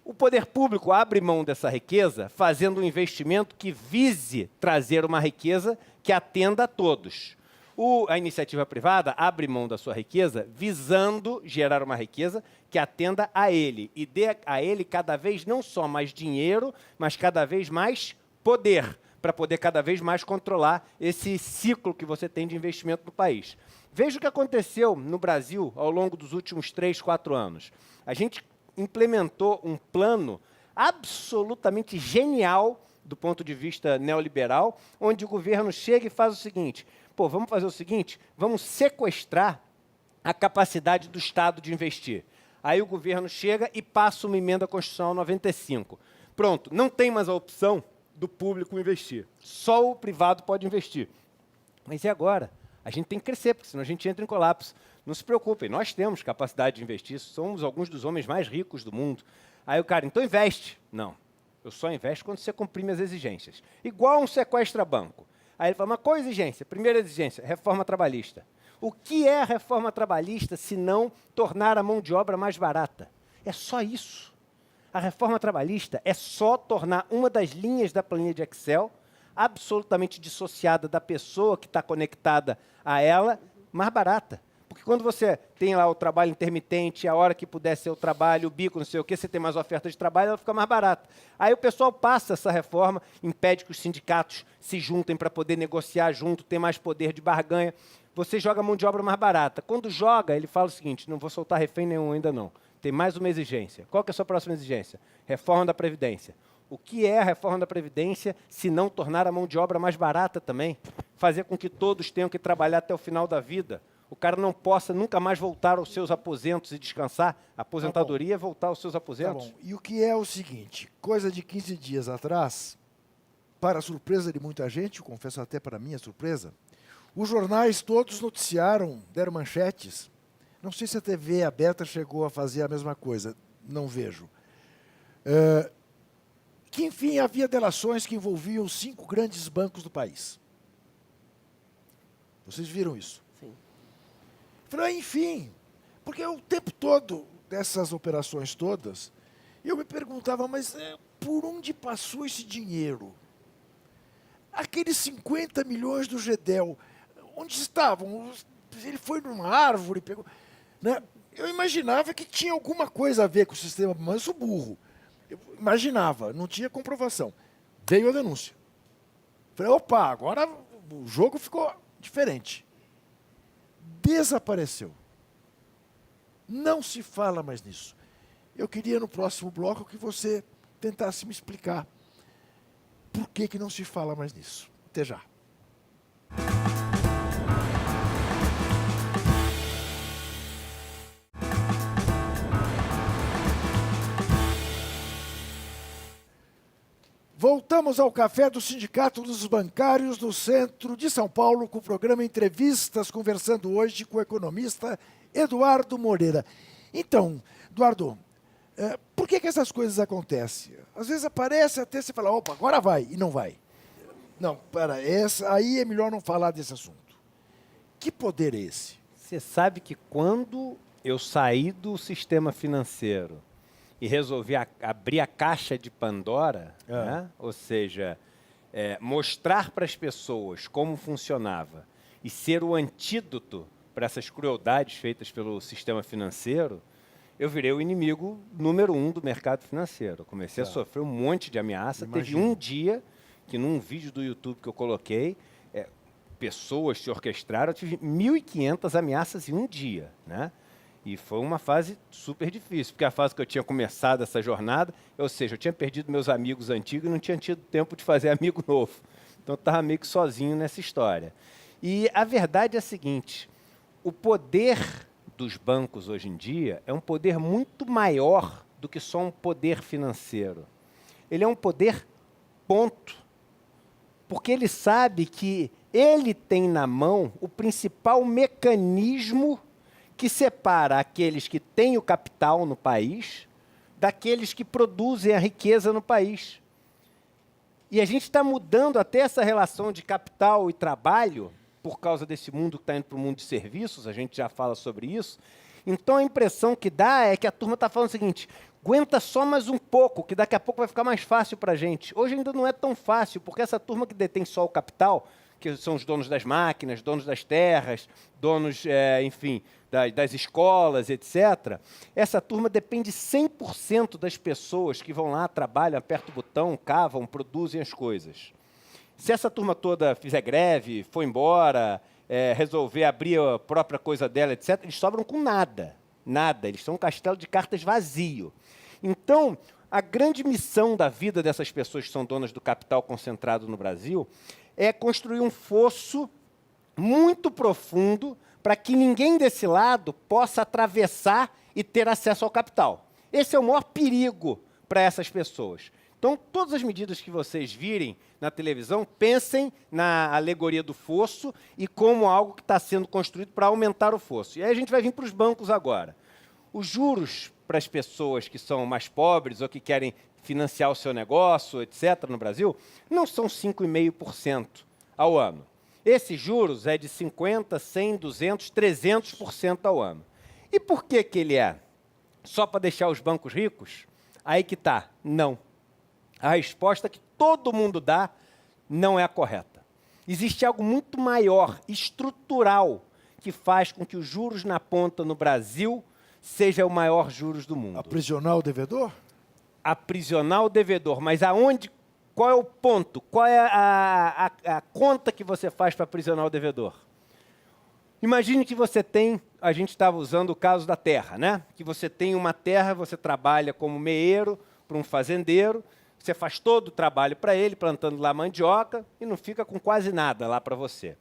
S5: O poder público abre mão dessa riqueza fazendo um investimento que vise trazer uma riqueza que atenda a todos. A iniciativa privada abre mão da sua riqueza visando gerar uma riqueza que atenda a ele e dê a ele cada vez não só mais dinheiro, mas cada vez mais poder, para poder cada vez mais controlar esse ciclo que você tem de investimento no país. Veja o que aconteceu no Brasil ao longo dos últimos 3, 4 anos. A gente implementou um plano absolutamente genial do ponto de vista neoliberal, onde o governo chega e faz o seguinte: pô, vamos fazer o seguinte, vamos sequestrar a capacidade do Estado de investir. Aí o governo chega e passa uma emenda constitucional 95. Pronto, não tem mais a opção do público investir. Só o privado pode investir. Mas e agora? A gente tem que crescer, porque senão a gente entra em colapso. Não se preocupem, nós temos capacidade de investir, somos alguns dos homens mais ricos do mundo. Aí o cara, então investe. Não, eu só investo quando você cumprir minhas exigências. Igual um sequestra-banco. Aí ele fala, mas qual a exigência? Primeira exigência, reforma trabalhista. O que é a reforma trabalhista se não tornar a mão de obra mais barata? É só isso. A reforma trabalhista é só tornar uma das linhas da planilha de Excel absolutamente dissociada da pessoa que está conectada a ela, mais barata. Porque quando você tem lá o trabalho intermitente, a hora que puder ser o trabalho, o bico, não sei o quê, você tem mais oferta de trabalho, ela fica mais barata. Aí o pessoal passa essa reforma, impede que os sindicatos se juntem para poder negociar junto, ter mais poder de barganha. Você joga a mão de obra mais barata. Quando joga, ele fala o seguinte, não vou soltar refém nenhum ainda não. Tem mais uma exigência. Qual que é a sua próxima exigência? Reforma da Previdência. O que é a reforma da Previdência se não tornar a mão de obra mais barata também? Fazer com que todos tenham que trabalhar até o final da vida. O cara não possa nunca mais voltar aos seus aposentos e descansar. A aposentadoria é voltar aos seus aposentos.
S2: Tá bom. E o que é o seguinte, coisa de 15 dias atrás, para a surpresa de muita gente, eu confesso até para minha surpresa, os jornais todos noticiaram, deram manchetes. Não sei se a TV aberta chegou a fazer a mesma coisa, não vejo. Que, enfim, havia delações que envolviam 5 grandes bancos do país. Vocês viram isso?
S4: Sim.
S2: Falei, enfim, porque o tempo todo dessas operações todas, eu me perguntava, mas por onde passou esse dinheiro? Aqueles 50 milhões do Gedel, onde estavam? Ele foi numa árvore, pegou... Né? Eu imaginava que tinha alguma coisa a ver com o sistema, mas eu sou burro. Eu imaginava, não tinha comprovação. Veio a denúncia. Falei, opa, agora o jogo ficou diferente. Desapareceu. Não se fala mais nisso. Eu queria no próximo bloco que você tentasse me explicar por que não se fala mais nisso. Até já. Voltamos ao café do Sindicato dos Bancários do Centro de São Paulo com o programa Entrevistas, conversando hoje com o economista Eduardo Moreira. Então, Eduardo, por que essas coisas acontecem? Às vezes aparece até você fala, opa, agora vai, e não vai. Não, aí é melhor não falar desse assunto. Que poder é esse?
S5: Você sabe que quando eu saí do sistema financeiro e resolvi abrir a caixa de Pandora, né? Ou seja, mostrar para as pessoas como funcionava e ser o antídoto para essas crueldades feitas pelo sistema financeiro, eu virei o inimigo número 1 do mercado financeiro. Eu comecei a sofrer um monte de ameaça.
S2: Imagina.
S5: Teve um dia que num vídeo do YouTube que eu coloquei, pessoas se orquestraram, eu tive 1.500 ameaças em um dia, né? E foi uma fase super difícil, porque a fase que eu tinha começado essa jornada, ou seja, eu tinha perdido meus amigos antigos e não tinha tido tempo de fazer amigo novo. Então, eu estava meio que sozinho nessa história. E a verdade é a seguinte, o poder dos bancos hoje em dia é um poder muito maior do que só um poder financeiro. Ele é um poder ponto, porque ele sabe que ele tem na mão o principal mecanismo que separa aqueles que têm o capital no país daqueles que produzem a riqueza no país. E a gente está mudando até essa relação de capital e trabalho por causa desse mundo que está indo para o mundo de serviços, a gente já fala sobre isso. Então, a impressão que dá é que a turma está falando o seguinte, aguenta só mais um pouco, que daqui a pouco vai ficar mais fácil para a gente. Hoje ainda não é tão fácil, porque essa turma que detém só o capital, que são os donos das máquinas, donos das terras, donos, enfim, das escolas, etc., essa turma depende 100% das pessoas que vão lá, trabalham, apertam o botão, cavam, produzem as coisas. Se essa turma toda fizer greve, for embora, resolver abrir a própria coisa dela, etc., eles sobram com nada. Nada. Eles são um castelo de cartas vazio. Então, a grande missão da vida dessas pessoas que são donas do capital concentrado no Brasil é construir um fosso muito profundo para que ninguém desse lado possa atravessar e ter acesso ao capital. Esse é o maior perigo para essas pessoas. Então, todas as medidas que vocês virem na televisão, pensem na alegoria do fosso e como algo que está sendo construído para aumentar o fosso. E aí a gente vai vir para os bancos agora. Os juros para as pessoas que são mais pobres ou que querem financiar o seu negócio, etc., no Brasil, não são 5,5% ao ano. Esses juros é de 50%, 100%, 200%, 300% ao ano. E por que que ele é? Só para deixar os bancos ricos? Aí que está. Não. A resposta que todo mundo dá não é a correta. Existe algo muito maior, estrutural, que faz com que os juros na ponta no Brasil seja o maior juros do mundo.
S2: Aprisionar o devedor?
S5: Aprisionar o devedor. Mas aonde? Qual é o ponto? Qual é a conta que você faz para aprisionar o devedor? Imagine que você tem, a gente estava usando o caso da terra, né? Que você tem uma terra, você trabalha como meeiro para um fazendeiro, você faz todo o trabalho para ele, plantando lá mandioca, e não fica com quase nada lá para você.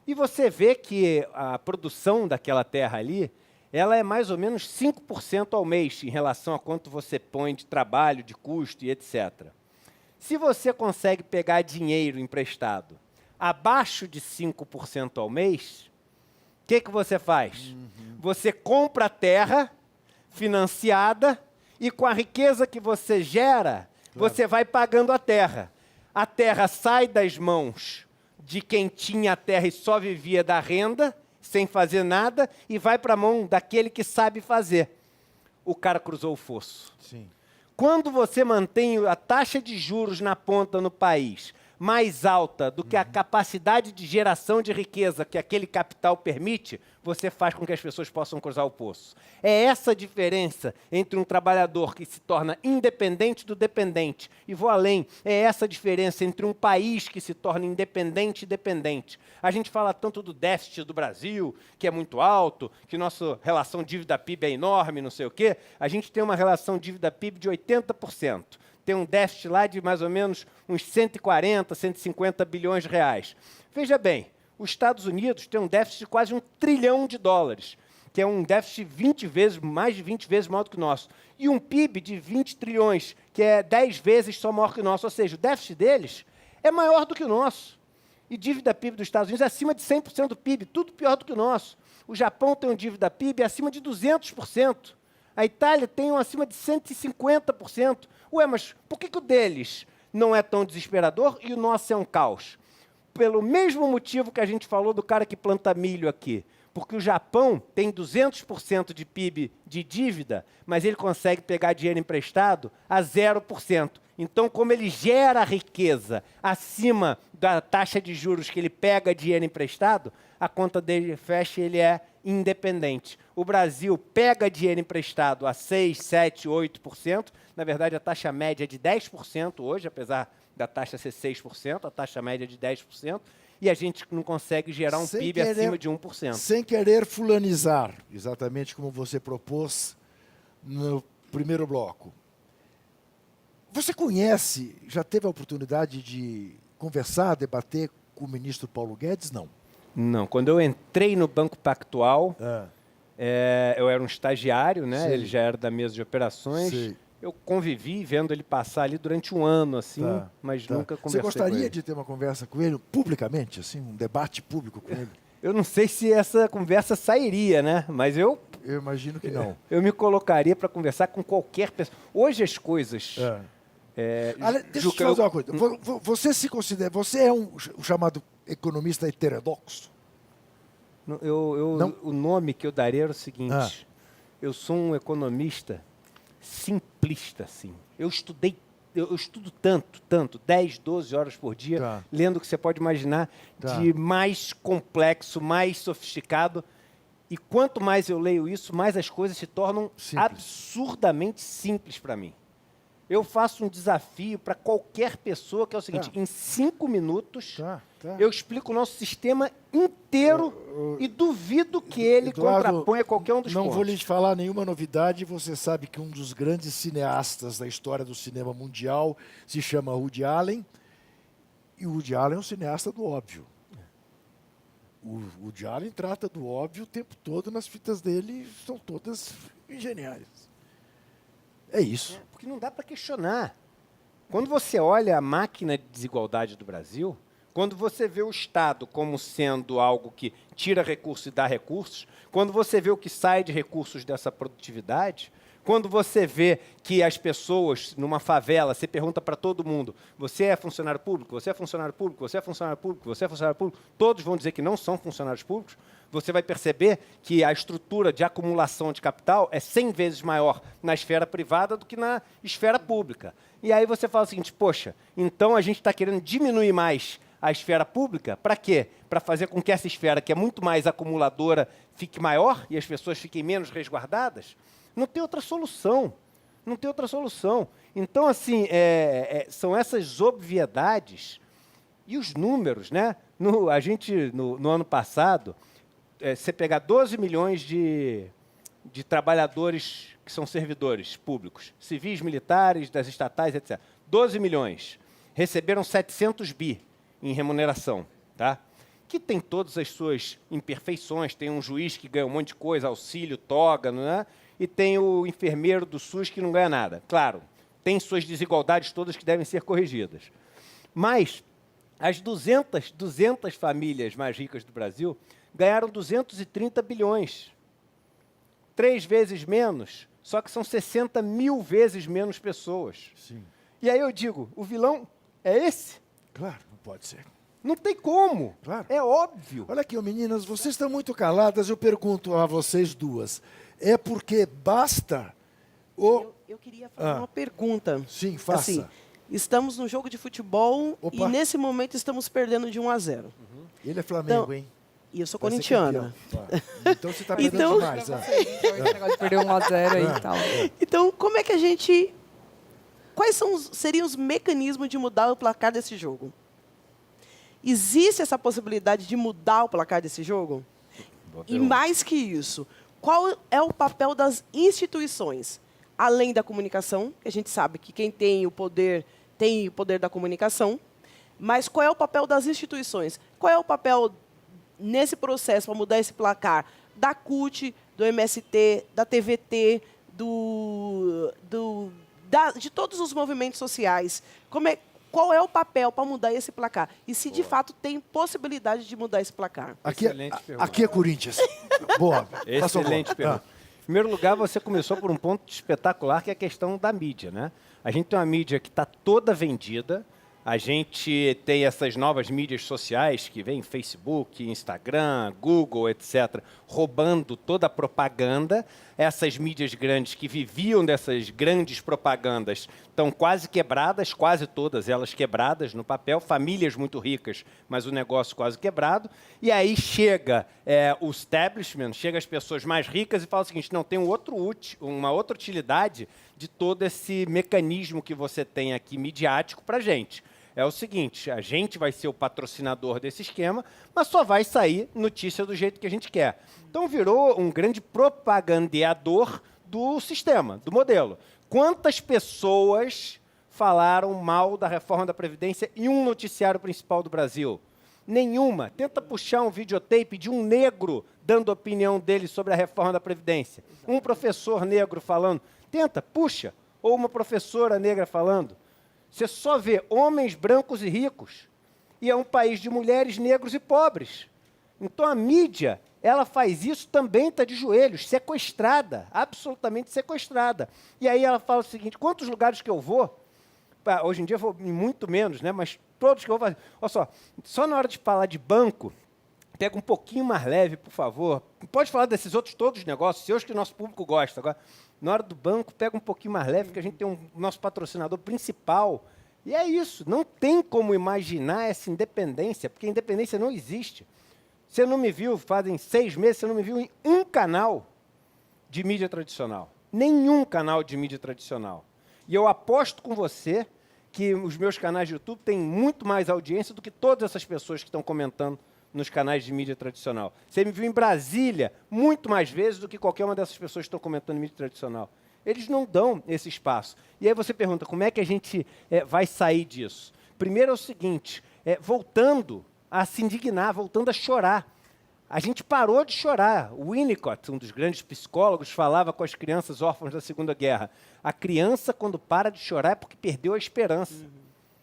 S5: E você vê que a produção daquela terra ali, ela é mais ou menos 5% ao mês em relação a quanto você põe de trabalho, de custo e etc. Se você consegue pegar dinheiro emprestado abaixo de 5% ao mês, o que você faz? Você compra a terra financiada e com a riqueza que você gera, você vai pagando a terra. A terra sai das mãos de quem tinha a terra e só vivia da renda, sem fazer nada, e vai para a mão daquele que sabe fazer. O cara cruzou o fosso.
S2: Sim.
S5: Quando você mantém a taxa de juros na ponta no país mais alta do que a capacidade de geração de riqueza que aquele capital permite, você faz com que as pessoas possam cruzar o poço. É essa a diferença entre um trabalhador que se torna independente do dependente. E vou além, é essa a diferença entre um país que se torna independente e dependente. A gente fala tanto do déficit do Brasil, que é muito alto, que nossa relação dívida-PIB é enorme, não sei o quê. A gente tem uma relação dívida-PIB de 80%. Tem um déficit lá de mais ou menos uns 140, 150 bilhões de reais. Veja bem, os Estados Unidos têm um déficit de quase $1 trilhão, que é um déficit 20 vezes, mais de 20 vezes maior do que o nosso. E um PIB de 20 trilhões, que é 10 vezes só maior que o nosso. Ou seja, o déficit deles é maior do que o nosso. E dívida PIB dos Estados Unidos é acima de 100% do PIB, tudo pior do que o nosso. O Japão tem um dívida PIB acima de 200%. A Itália tem um acima de 150%. Ué, mas por que o deles não é tão desesperador e o nosso é um caos? Pelo mesmo motivo que a gente falou do cara que planta milho aqui. Porque o Japão tem 200% de PIB de dívida, mas ele consegue pegar dinheiro emprestado a 0%. Então, como ele gera riqueza acima da taxa de juros que ele pega dinheiro emprestado, a conta dele fecha e ele é independente. O Brasil pega dinheiro emprestado a 6%, 7%, 8%. Na verdade, a taxa média é de 10% hoje, apesar da taxa ser 6%, a taxa média é de 10%. E a gente não consegue gerar um PIB acima de 1%.
S2: Sem querer fulanizar, exatamente como você propôs no primeiro bloco. Você conhece, já teve a oportunidade de conversar, debater com o ministro Paulo Guedes? Não.
S5: Não. Quando eu entrei no Banco Pactual, eu era um estagiário, né?
S2: Sim.
S5: Ele já era da mesa de operações.
S2: Sim.
S5: Eu convivi vendo ele passar ali durante um ano, assim, mas nunca conversei
S2: Você gostaria
S5: com ele.
S2: de ter uma conversa com ele publicamente, assim, um debate público com ele?
S5: Eu não sei se essa conversa sairia, né? Mas eu
S2: imagino que não.
S5: Eu me colocaria para conversar com qualquer pessoa. Hoje as coisas...
S2: Deixa eu te fazer uma coisa. Você se considera... Você é o chamado economista heterodoxo?
S5: Não? O nome que eu daria era o seguinte. Eu sou um economista simplista, assim. Eu estudei eu estudo tanto, 10, 12 horas por dia,
S2: Tá.
S5: lendo o que você pode imaginar
S2: Tá.
S5: de mais complexo, mais sofisticado. E quanto mais eu leio isso, mais as coisas se tornam
S2: Simples.
S5: absurdamente simples para mim. Eu faço um desafio para qualquer pessoa, que é o seguinte,
S2: Tá.
S5: em 5 minutos,
S2: Tá.
S5: eu explico o nosso sistema inteiro e duvido que ele
S2: Eduardo,
S5: contraponha qualquer um dos
S2: não
S5: pontos.
S2: vou lhe falar nenhuma novidade. Você sabe que um dos grandes cineastas da história do cinema mundial se chama Woody Allen. E o Woody Allen é um cineasta do óbvio. O Woody Allen trata do óbvio o tempo todo nas fitas dele. São todas geniais. É isso.
S5: Porque não dá para questionar. Quando você olha a máquina de desigualdade do Brasil, quando você vê o Estado como sendo algo que tira recursos e dá recursos, quando você vê o que sai de recursos dessa produtividade, quando você vê que as pessoas numa favela, você pergunta para todo mundo, você é funcionário público, você é funcionário público, você é funcionário público, você é funcionário público, todos vão dizer que não são funcionários públicos, você vai perceber que a estrutura de acumulação de capital é 100 vezes maior na esfera privada do que na esfera pública. E aí você fala o seguinte, poxa, então a gente está querendo diminuir mais a esfera pública, para quê? Para fazer com que essa esfera, que é muito mais acumuladora, fique maior e as pessoas fiquem menos resguardadas? Não tem outra solução. Não tem outra solução. Então, assim, são essas obviedades e os números, né? No ano passado, você pegar 12 milhões de trabalhadores que são servidores públicos, civis, militares, das estatais, etc. 12 milhões. Receberam 700 bi em remuneração, tá? Que tem todas as suas imperfeições. Tem um juiz que ganha um monte de coisa, auxílio, toga, não é? E tem o enfermeiro do SUS que não ganha nada. Claro, tem suas desigualdades todas que devem ser corrigidas. Mas as 200 famílias mais ricas do Brasil ganharam 230 bilhões. 3 vezes menos, só que são 60 mil vezes menos pessoas.
S2: Sim.
S5: E aí eu digo, o vilão é esse?
S2: Claro, não pode ser.
S5: Não tem como.
S2: Claro.
S5: É óbvio.
S2: Olha aqui, meninas, vocês estão muito caladas. Eu pergunto a vocês duas. É porque basta o...
S4: Eu queria fazer uma pergunta.
S2: Sim, faça.
S4: Assim, estamos num jogo de futebol
S2: Opa.
S4: e nesse momento estamos perdendo de 1-0.
S2: Ele é Flamengo,
S4: Então,
S2: hein?
S4: E eu sou
S2: Vai ser
S4: corintiana.
S2: campeão. Tá. Então você está perdendo
S4: Então-
S2: demais.
S6: Esse negócio de perder 1-0 aí e tal.
S4: Então, como é que a gente... Quais seriam os mecanismos de mudar o placar desse jogo? Existe essa possibilidade de mudar o placar desse jogo? E mais que isso, qual é o papel das instituições? Além da comunicação, que a gente sabe que quem tem o poder da comunicação, mas qual é o papel das instituições? Qual é o papel nesse processo para mudar esse placar da CUT, do MST, da TVT, de todos os movimentos sociais? Qual é o papel para mudar esse placar? E se de fato tem possibilidade de mudar esse placar?
S5: Excelente pergunta.
S2: Aqui é Corinthians. Boa. Faça um
S5: Excelente
S2: gol.
S5: pergunta. Em primeiro lugar, você começou por um ponto espetacular, que é a questão da mídia, né? A gente tem uma mídia que está toda vendida. A gente tem essas novas mídias sociais que vêm Facebook, Instagram, Google, etc., roubando toda a propaganda. Essas mídias grandes que viviam dessas grandes propagandas estão quase quebradas, quase todas elas quebradas no papel, famílias muito ricas, mas o negócio quase quebrado. E aí chega o establishment, chega as pessoas mais ricas e fala o seguinte, não, tem uma outra utilidade de todo esse mecanismo que você tem aqui midiático para a gente. É o seguinte, a gente vai ser o patrocinador desse esquema, mas só vai sair notícia do jeito que a gente quer. Então virou um grande propagandeador do sistema, do modelo. Quantas pessoas falaram mal da reforma da Previdência em um noticiário principal do Brasil? Nenhuma. Tenta puxar um videotape de um negro dando a opinião dele sobre a reforma da Previdência. Um professor negro falando. Tenta, puxa. Ou uma professora negra falando. Você só vê homens brancos e ricos. E é um país de mulheres, negros e pobres. Então a mídia, ela faz isso também, está de joelhos, sequestrada, absolutamente sequestrada. E aí ela fala o seguinte, quantos lugares que eu vou, hoje em dia eu vou em muito menos, né? Mas todos que eu vou fazer. Olha só na hora de falar de banco, pega um pouquinho mais leve, por favor. Pode falar desses outros todos os negócios, seus que o nosso público gosta. Agora, na hora do banco, pega um pouquinho mais leve, porque a gente tem nosso patrocinador principal. E é isso, não tem como imaginar essa independência, porque a independência não existe. Você não me viu, fazem 6 meses, você não me viu em um canal de mídia tradicional. Nenhum canal de mídia tradicional. E eu aposto com você que os meus canais de YouTube têm muito mais audiência do que todas essas pessoas que estão comentando nos canais de mídia tradicional. Você me viu em Brasília muito mais vezes do que qualquer uma dessas pessoas que estão comentando em mídia tradicional. Eles não dão esse espaço. E aí você pergunta, como é que a gente vai sair disso? Primeiro é o seguinte, voltando a se indignar, voltando a chorar. A gente parou de chorar. O Winnicott, um dos grandes psicólogos, falava com as crianças órfãs da Segunda Guerra. A criança, quando para de chorar, é porque perdeu a esperança.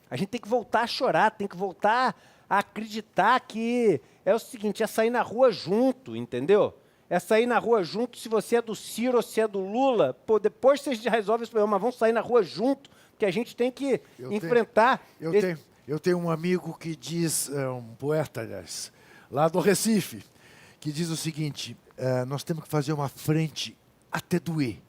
S5: A gente tem que voltar a chorar, tem que voltar a acreditar que é o seguinte, é sair na rua junto, entendeu? É sair na rua junto, se você é do Ciro ou se é do Lula, pô, depois vocês resolvem esse problema, mas vamos sair na rua junto, porque a gente tem que enfrentar...
S2: Eu tenho um amigo que diz, um poeta, aliás, lá do Recife, que diz o seguinte, nós temos que fazer uma frente até doer.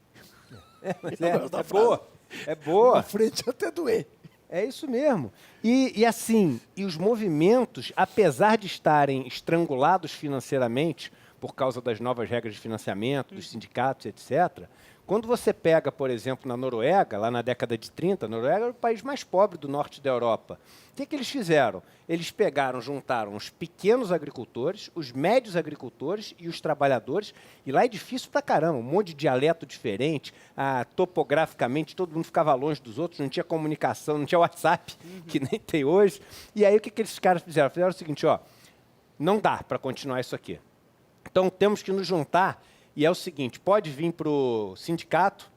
S5: É boa, é boa.
S2: Uma frente até doer.
S5: É isso mesmo. E assim, os movimentos, apesar de estarem estrangulados financeiramente, por causa das novas regras de financiamento, dos sindicatos, etc., quando você pega, por exemplo, na Noruega, lá na década de 30, a Noruega era o país mais pobre do norte da Europa. O que eles fizeram? Eles juntaram os pequenos agricultores, os médios agricultores e os trabalhadores, e lá é difícil pra caramba, um monte de dialeto diferente, topograficamente todo mundo ficava longe dos outros, não tinha comunicação, não tinha WhatsApp, que nem tem hoje. E aí o que esses caras fizeram? Fizeram o seguinte, não dá para continuar isso aqui. Então temos que nos juntar. E é o seguinte, pode vir para o sindicato,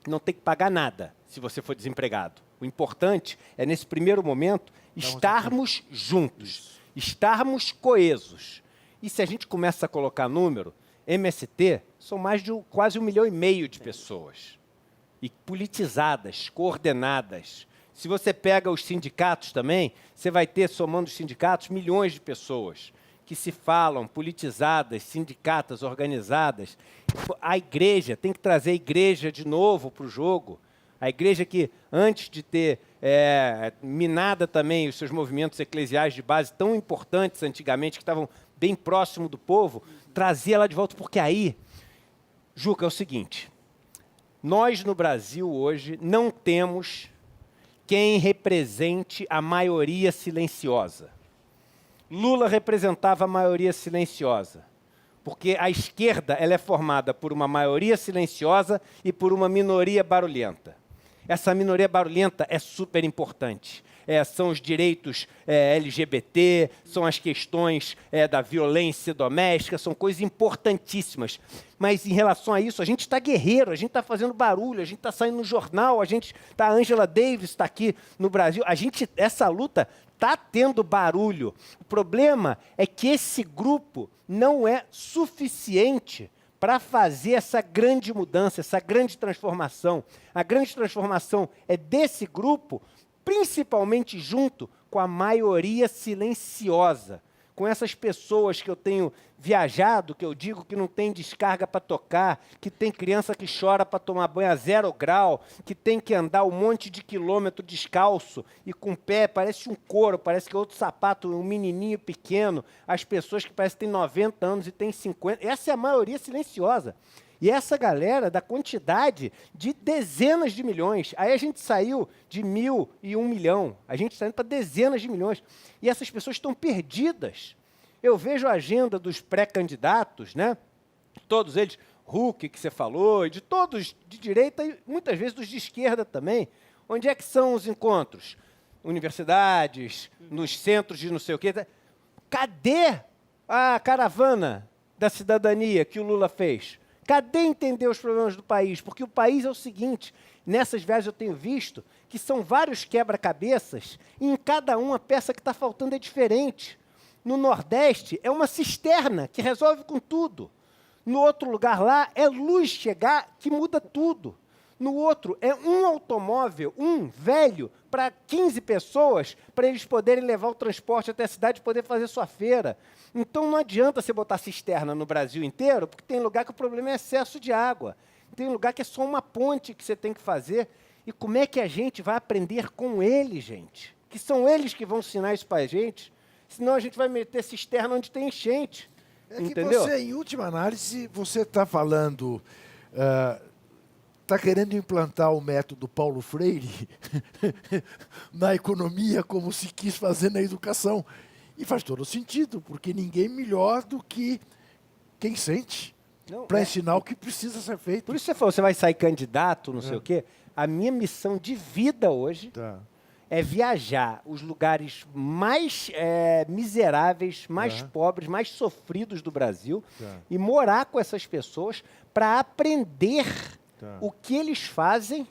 S5: não tem que pagar nada se você for desempregado. O importante é, nesse primeiro momento, estarmos juntos, estarmos coesos. E se a gente começa a colocar número, MST são mais de quase 1,5 milhão de pessoas. E politizadas, coordenadas. Se você pega os sindicatos também, você vai ter, somando os sindicatos, milhões de pessoas que se falam, politizadas, sindicatas, organizadas. A igreja, tem que trazer a igreja de novo para o jogo. A igreja que, antes de ter minada também os seus movimentos eclesiais de base tão importantes antigamente, que estavam bem próximo do povo, trazia ela de volta, porque aí, Juca, é o seguinte, nós no Brasil hoje não temos quem represente a maioria silenciosa. Lula representava a maioria silenciosa, porque a esquerda ela é formada por uma maioria silenciosa e por uma minoria barulhenta. Essa minoria barulhenta é super importante. São os direitos LGBT, são as questões da violência doméstica, são coisas importantíssimas. Mas em relação a isso, a gente está guerreiro, a gente está fazendo barulho, a gente está saindo no jornal, a Angela Davis está aqui no Brasil. Essa luta está tendo barulho. O problema é que esse grupo não é suficiente para fazer essa grande mudança, essa grande transformação. A grande transformação é desse grupo, principalmente junto com a maioria silenciosa, com essas pessoas que eu tenho viajado, que eu digo que não tem descarga para tocar, que tem criança que chora para tomar banho a 0 grau, que tem que andar um monte de quilômetro descalço e com o pé, parece um couro, parece que é outro sapato, um menininho pequeno, as pessoas que parecem que têm 90 anos e têm 50, essa é a maioria silenciosa. E essa galera da quantidade de dezenas de milhões. Aí a gente saiu de 1.000 e 1 milhão. A gente está indo para dezenas de milhões. E essas pessoas estão perdidas. Eu vejo a agenda dos pré-candidatos, né? Todos eles, Huck, que você falou, e de todos de direita e muitas vezes dos de esquerda também. Onde é que são os encontros? Universidades, nos centros de não sei o quê. Cadê a caravana da cidadania que o Lula fez? Cadê entender os problemas do país? Porque o país é o seguinte, nessas viagens eu tenho visto que são vários quebra-cabeças e em cada uma a peça que está faltando é diferente. No Nordeste é uma cisterna que resolve com tudo. No outro lugar lá é luz chegar que muda tudo. No outro, é um automóvel, um velho, para 15 pessoas, para eles poderem levar o transporte até a cidade e poder fazer sua feira. Então, não adianta você botar cisterna no Brasil inteiro, porque tem lugar que o problema é excesso de água. Tem lugar que é só uma ponte que você tem que fazer. E como é que a gente vai aprender com eles, gente? Que são eles que vão ensinar isso para a gente. Senão a gente vai meter cisterna onde tem enchente.
S2: É
S5: entendeu?
S2: que você, em última análise, você está falando... Está querendo implantar o método Paulo Freire na economia como se quis fazer na educação. E faz todo sentido, porque ninguém melhor do que quem sente para ensinar o que precisa ser feito.
S5: Por isso você falou, você vai sair candidato, não sei o quê. A minha missão de vida hoje é viajar os lugares mais miseráveis, mais pobres, mais sofridos do Brasil e morar com essas pessoas para aprender o que eles fazem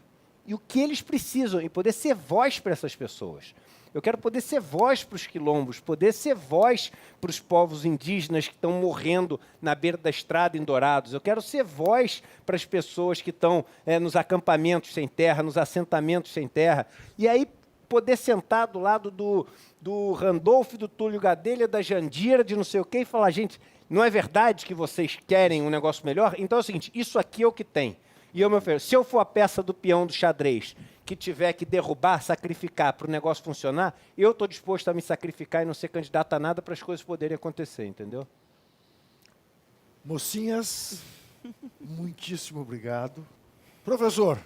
S5: e o que eles precisam e poder ser voz para essas pessoas. Eu quero poder ser voz para os quilombos, poder ser voz para os povos indígenas que estão morrendo na beira da estrada em Dourados. Eu quero ser voz para as pessoas que estão nos acampamentos sem terra, nos assentamentos sem terra. E aí poder sentar do lado do Randolph, do Túlio Gadelha, da Jandira, de não sei o quê, e falar, gente, não é verdade que vocês querem um negócio melhor? Então é o seguinte, isso aqui é o que tem. E eu me ofereço. Se eu for a peça do peão do xadrez que tiver que derrubar, sacrificar para o negócio funcionar, eu estou disposto a me sacrificar e não ser candidato a nada para as coisas poderem acontecer, entendeu?
S2: Mocinhas, muitíssimo obrigado. Professor,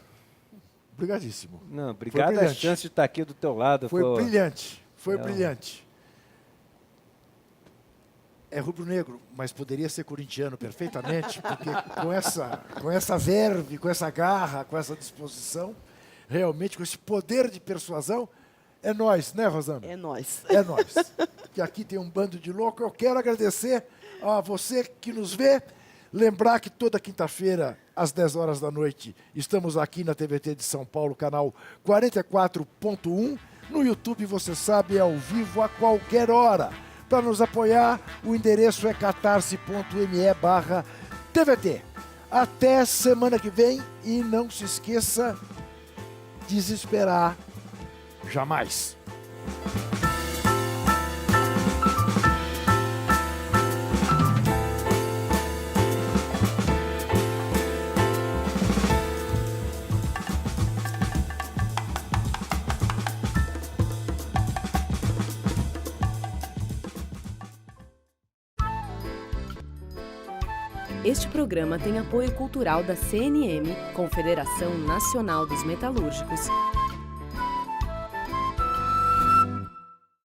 S2: obrigadíssimo.
S5: Não, obrigado a chance de estar aqui do teu lado.
S2: Foi brilhante, foi brilhante. É rubro-negro, mas poderia ser corintiano perfeitamente, porque com essa verve, com essa garra, com essa disposição, realmente com esse poder de persuasão, é nós, né, Rosana?
S4: É nós.
S2: É nós. Que aqui tem um bando de louco. Eu quero agradecer a você que nos vê, lembrar que toda quinta-feira, às 10 horas da noite, estamos aqui na TVT de São Paulo, canal 44.1. No YouTube, você sabe, é ao vivo a qualquer hora. Para nos apoiar, o endereço é catarse.me/TVT. Até semana que vem e não se esqueça, desesperar jamais.
S1: Este programa tem apoio cultural da CNM, Confederação Nacional dos Metalúrgicos,